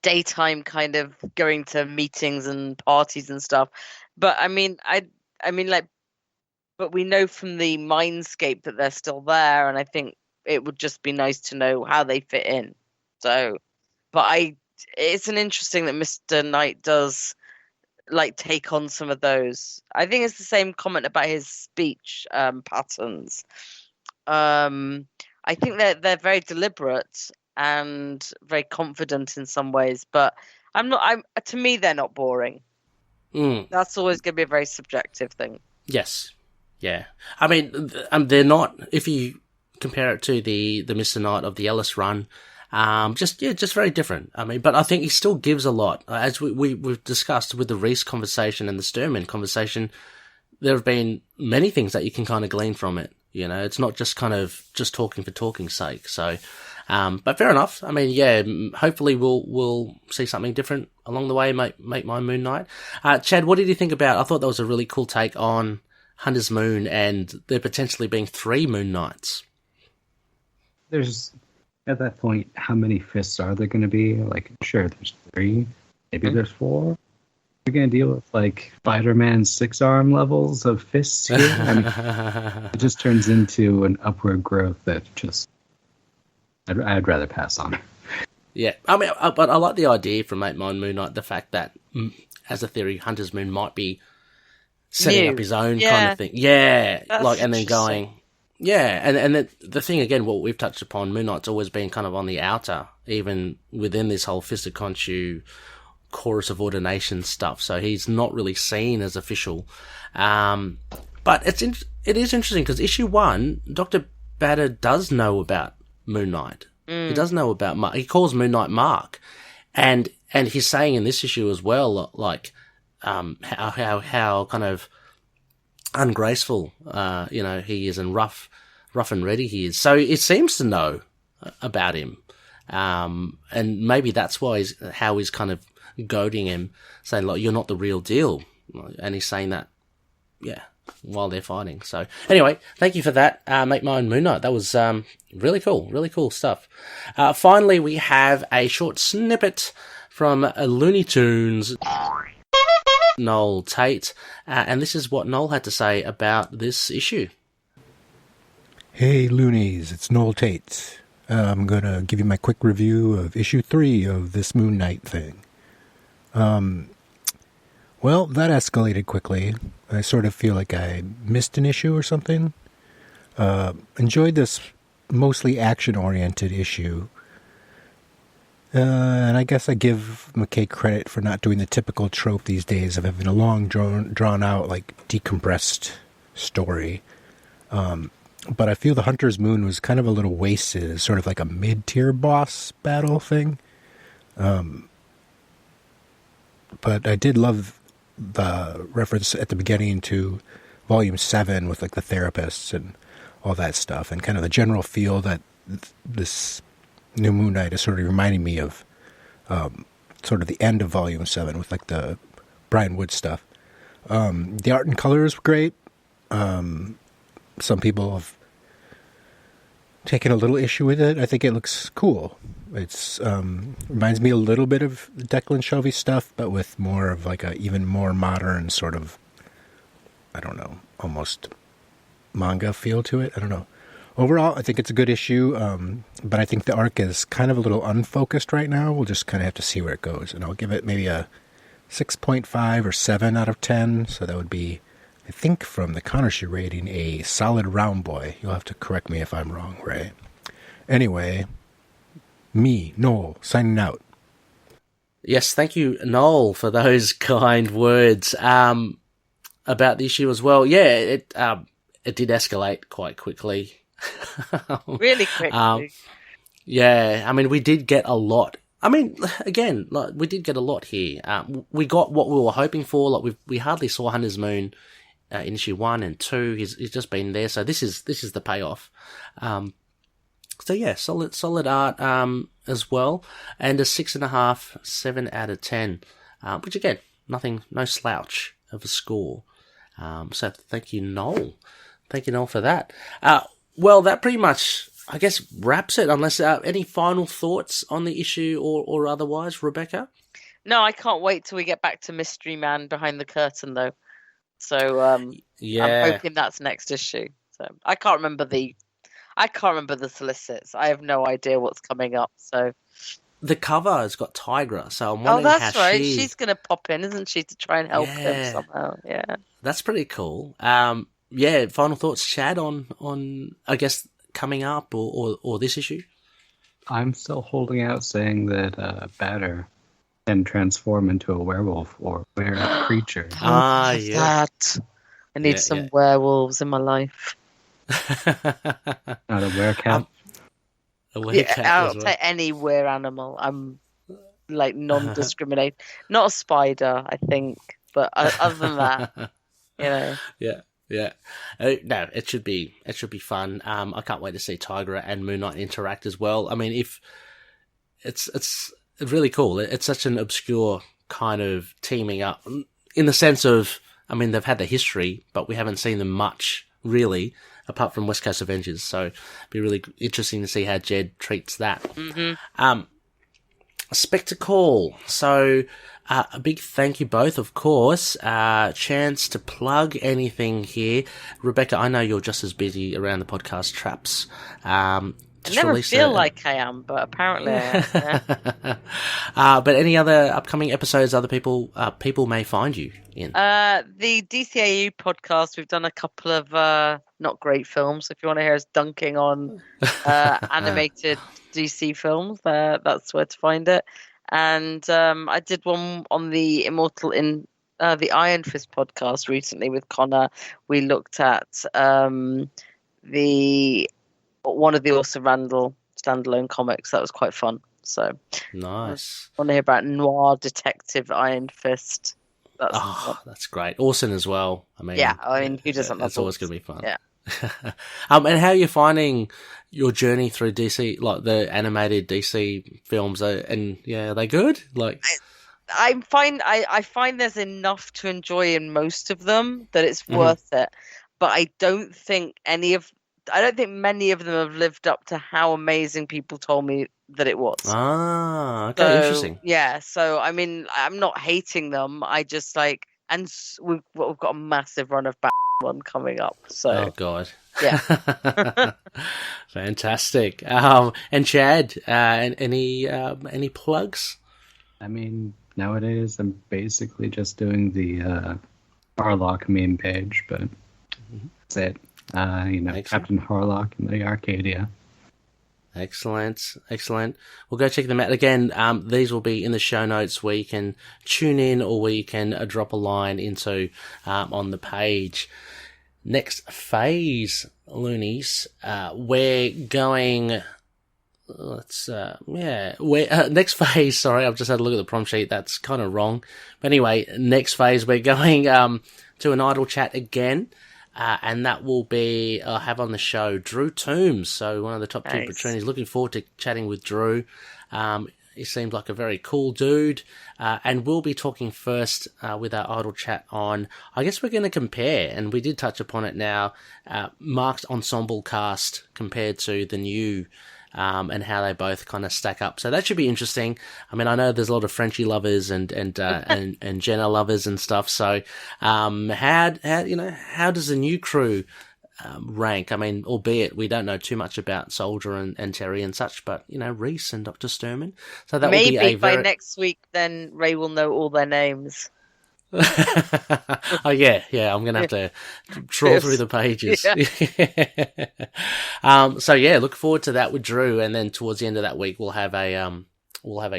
daytime kind of going to meetings and parties and stuff. But but we know from the mindscape that they're still there, and I think it would just be nice to know how they fit in. So, it's an interesting that Mr. Knight does take on some of those. I think it's the same comment about his speech patterns. I think they're very deliberate and very confident in some ways, but to me they're not boring. That's always going to be a very subjective thing. Yes. Yeah. I mean, they're not, if you compare it to the Mr. Knight of the Ellis run. Just very different. I mean, but I think he still gives a lot. As we've discussed with the Reis conversation and the Sterman conversation, there have been many things that you can kind of glean from it. You know, it's not just kind of just talking for talking's sake. So, but fair enough. I mean, yeah, hopefully we'll see something different along the way. Make my Moon Knight. Chad, what did you think about? I thought that was a really cool take on Hunter's Moon and there potentially being 3 Moon Knights. There's, at that point, how many fists are there going to be? Like, sure, there's 3, maybe there's 4. We're going to deal with, like, Spider-Man 6-arm levels of fists here. I mean, it just turns into an upward growth that just, I'd rather pass on. Yeah, I mean, but I like the idea from Make Mine Moon Knight, the fact that, as a theory, Hunter's Moon might be setting up his own kind of thing. Yeah, like, and then going... Yeah, and the thing, again, what we've touched upon, Moon Knight's always been kind of on the outer, even within this whole Fist of Khonshu chorus of ordination stuff, so he's not really seen as official. But it is interesting, because issue 1, Dr. Batter does know about Moon Knight. He does know about Mark. He calls Moon Knight Mark. And he's saying in this issue as well, like, how kind of ungraceful, he is, and rough and ready he is. So it seems to know about him. And maybe that's why how he's kind of goading him, saying, like, you're not the real deal. And he's saying that, while they're fighting. So anyway, thank you for that. Make My Own Moon Knight. That was, really cool stuff. Finally, we have a short snippet from Looney Tunes. Noel Tate, and this is what Noel had to say about this issue. Hey Loonies, it's Noel Tate. I'm going to give you my quick review of issue 3 of this Moon Knight thing. Well, that escalated quickly. I sort of feel like I missed an issue or something. Enjoyed this mostly action-oriented issue. And I guess I give MacKay credit for not doing the typical trope these days of having a long, drawn-out, like, decompressed story. But I feel the Hunter's Moon was kind of a little wasted as sort of like a mid-tier boss battle thing. But I did love the reference at the beginning to Volume 7 with, like, the therapists and all that stuff, and kind of the general feel that this new Moon Knight is sort of reminding me of sort of the end of Volume 7 with, like, the Brian Wood stuff. The art and colors were great. Some people have taken a little issue with it. I think it looks cool. It's reminds me a little bit of Declan Shelby stuff, but with more of, like, a even more modern sort of, I don't know, almost manga feel to it. I don't know. Overall, I think it's a good issue, but I think the arc is kind of a little unfocused right now. We'll just kind of have to see where it goes, and I'll give it maybe a 6.5 or 7 out of 10, so that would be, I think, from the Khonshu rating, a solid round boy. You'll have to correct me if I'm wrong, Ray. Anyway, me, Noel, signing out. Yes, thank you, Noel, for those kind words about the issue as well. Yeah, it did escalate quite quickly. Really quickly. Yeah, I mean, we did get a lot. I mean, again, like, we did get a lot here. We got what we were hoping for. Like, we hardly saw Hunter's Moon in issue 1 and 2. He's just been there, so this is the payoff. So yeah, solid art as well, and a 6.5, 7 out of 10, which again, no slouch of a score. So thank you, Noel. Thank you, Noel, for that. Well, that pretty much, I guess, wraps it, unless any final thoughts on the issue or otherwise, Rebecca? No, I can't wait till we get back to Mystery Man behind the curtain, though. So yeah, I'm hoping that's next issue. So I can't remember the solicits. I have no idea what's coming up. So the cover has got Tigra, so I'm wondering how that's right. She's going to pop in, isn't she, to try and help him somehow? Yeah, that's pretty cool. Yeah, final thoughts, Chad, on I guess coming up or this issue? I'm still holding out, saying that Batter can transform into a werewolf or were creature. Yeah. That. I need some werewolves in my life. Not a werecat. I'll take any were animal. I'm like non-discriminate. Not a spider, I think, but other than that, Yeah. No, it should be fun. I can't wait to see Tigra and Moon Knight interact as well. I mean, if it's really cool. It's such an obscure kind of teaming up in the sense of, I mean, they've had the history, but we haven't seen them much really, apart from West Coast Avengers. So it'd be really interesting to see how Jed treats that. Mm-hmm. Spectacle. So a big thank you both, of course. Chance to plug anything here. Rebecca, I know you're just as busy around the podcast traps. I never feel like I am, but apparently I am. But any other upcoming episodes other people may find you in? The DCAU podcast, we've done a couple of not great films. If you want to hear us dunking on animated DC films, that's where to find it. And I did one on the Immortal in the Iron Fist podcast recently with Connor. We looked at one of the Orson Randall standalone comics. That was quite fun. So nice. I want to hear about noir detective Iron Fist. That's great. Orson as well. I mean, who doesn't love? It's always going to be fun. Yeah. And how are you finding your journey through DC, like the animated DC films? Are they good? Like, I find there's enough to enjoy in most of them that it's worth it. But I don't think many of them have lived up to how amazing people told me that it was. Okay, interesting. Yeah, so I mean, I'm not hating them. I just like, and we've got a massive run of one coming up. So, oh god, yeah, fantastic. And Chad, any plugs? I mean, nowadays I'm basically just doing the Harlock meme page, but that's it. Captain Harlock and the Arcadia. Excellent. We'll go check them out. Again, these will be in the show notes where you can tune in or where you can drop a line into on the page. Next phase, Loonies. We're going... next phase, sorry, I've just had a look at the prompt sheet. That's kind of wrong. But anyway, next phase, we're going to an idle chat again. And that will be, I'll have on the show Drew Toombs, so one of the top two patronies. Looking forward to chatting with Drew. He seems like a very cool dude. And we'll be talking first with our idle chat on, I guess we're going to compare, and we did touch upon it now, Mark's ensemble cast compared to the new, and how they both kind of stack up. So that should be interesting. I mean, I know there's a lot of Frenchie lovers and Jenna lovers and stuff. So, how does the new crew rank? I mean, albeit we don't know too much about Soldier and Terry and such, but Reis and Dr. Sterman. So that maybe will be by next week, then Ray will know all their names. Oh yeah, I'm gonna have to trawl through the pages. So yeah, look forward to that with Drew, and then towards the end of that week we'll have a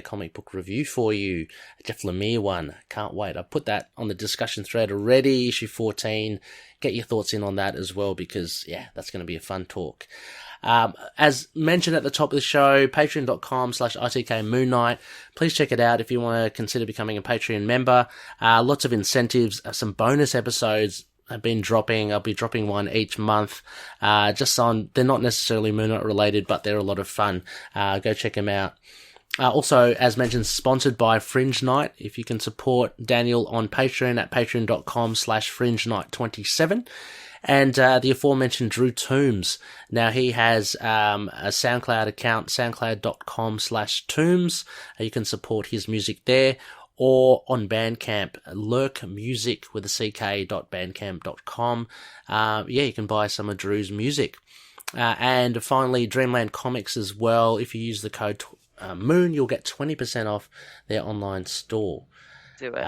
comic book review for you, a Jeff Lemire one. Can't wait. I put that on the discussion thread already, issue 14. Get your thoughts in on that as well, because that's going to be a fun talk. As mentioned at the top of the show, patreon.com/ITKMoonKnight. Please check it out if you want to consider becoming a Patreon member. Lots of incentives, some bonus episodes have been dropping. I'll be dropping one each month. They're not necessarily Moon Knight related, but they're a lot of fun. Go check them out. Also, as mentioned, sponsored by Fringe Night. If you can support Daniel on Patreon at patreon.com/FringeNight27. And the aforementioned Drew Toombs. Now, he has a SoundCloud account, soundcloud.com/Toombs. You can support his music there. Or on Bandcamp, lurkmusic with a ck.bandcamp.com. You can buy some of Drew's music. And finally, Dreamland Comics as well. If you use the code MOON, you'll get 20% off their online store. Do it.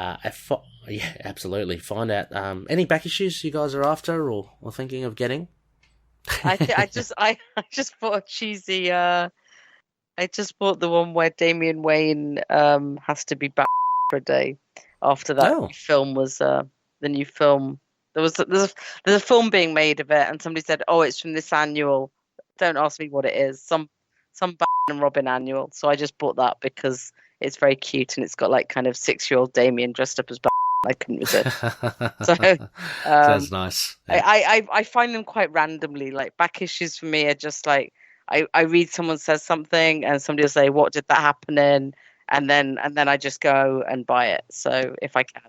Yeah, absolutely. Find out any back issues you guys are after or thinking of getting. I just bought a cheesy. I just bought the one where Damian Wayne has to be back for a day after that film was the new film, There's a film being made of it, and somebody said, "Oh, it's from this annual." Don't ask me what it is. Some Batman and Robin annual. So I just bought that because it's very cute and it's got like kind of 6-year-old Damien dressed up as Batman. I couldn't resist. So sounds nice. Yeah. I find them quite randomly. Like back issues for me are just like I read someone says something and somebody will say, "What did that happen in?" And then I just go and buy it. So if I can.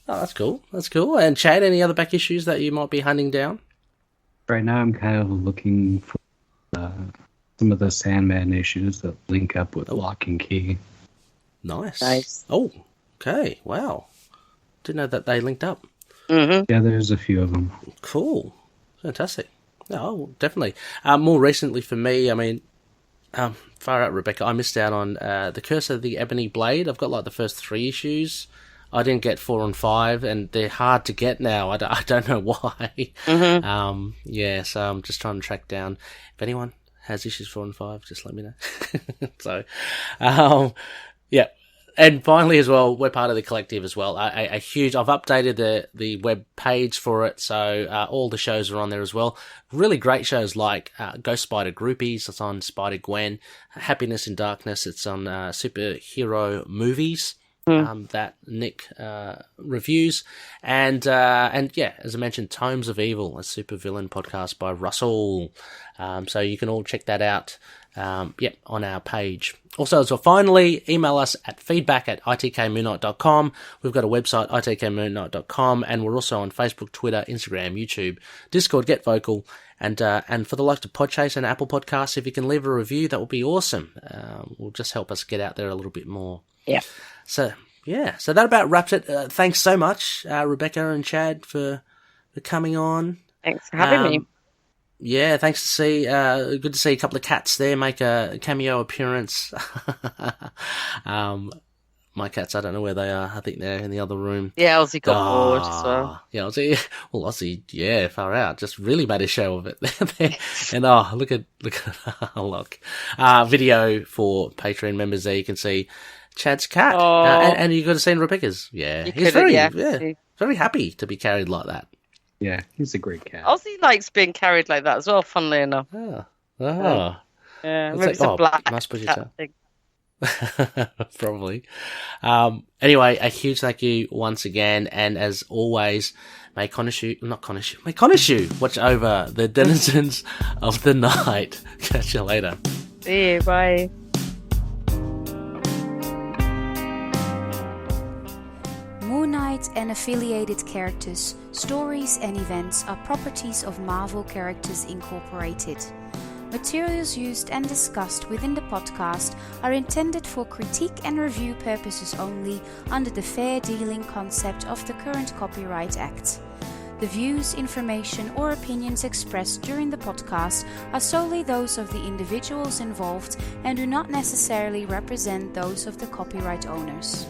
Oh, that's cool. That's cool. And Chad, any other back issues that you might be hunting down? Right now, I'm kind of looking for some of the Sandman issues that link up with Lock and Key. Nice. Oh, okay. Wow. Didn't know that they linked up. Mm-hmm. Yeah, there's a few of them. Cool. Fantastic. Oh, definitely. More recently for me, I mean, far out, Rebecca, I missed out on The Curse of the Ebony Blade. I've got like the first 3 issues. I didn't get 4 and 5, and they're hard to get now. I don't know why. Mm-hmm. So I'm just trying to track down. If anyone has issues 4 and 5, just let me know. So, yeah. And finally, as well, we're part of the collective as well. A huge. I've updated the web page for it, so all the shows are on there as well. Really great shows like Ghost Spider Groupies. It's on Spider Gwen. Happiness in Darkness. It's on superhero movies. That Nick reviews, and yeah, as I mentioned, Tomes of Evil, a supervillain podcast by Russell. So you can all check that out. On our page. Also, as well, finally, email us at feedback@itkmoonnight.com. We've got a website, itkmoonnight.com, and we're also on Facebook, Twitter, Instagram, YouTube, Discord, Get Vocal, and for the likes of Podchase and Apple Podcasts, if you can leave a review, that would be awesome. Will just help us get out there a little bit more. Yeah. So that about wraps it. Thanks so much, Rebecca and Chad, for coming on. Thanks for having me. Yeah, thanks to see. Good to see a couple of cats there make a cameo appearance. My cats, I don't know where they are. I think they're in the other room. Yeah, Ozzy got bored as well. Yeah, Ozzy, yeah, far out. Just really made a show of it. And look at video for Patreon members there. You can see Chad's cat, and you got to see Rebecca's. Yeah, he's very happy to be carried like that. Yeah, he's a great cat. Ozzy likes being carried like that as well, funnily enough. Yeah, maybe it's a black cat thing. Probably. Anyway, a huge thank you once again, and as always, may Khonshu watch over the denizens of the night. Catch you later. See you, bye. Moon Knight and affiliated characters, stories and events are properties of Marvel Characters Incorporated. Materials used and discussed within the podcast are intended for critique and review purposes only under the fair dealing concept of the current Copyright Act. The views, information or opinions expressed during the podcast are solely those of the individuals involved and do not necessarily represent those of the copyright owners.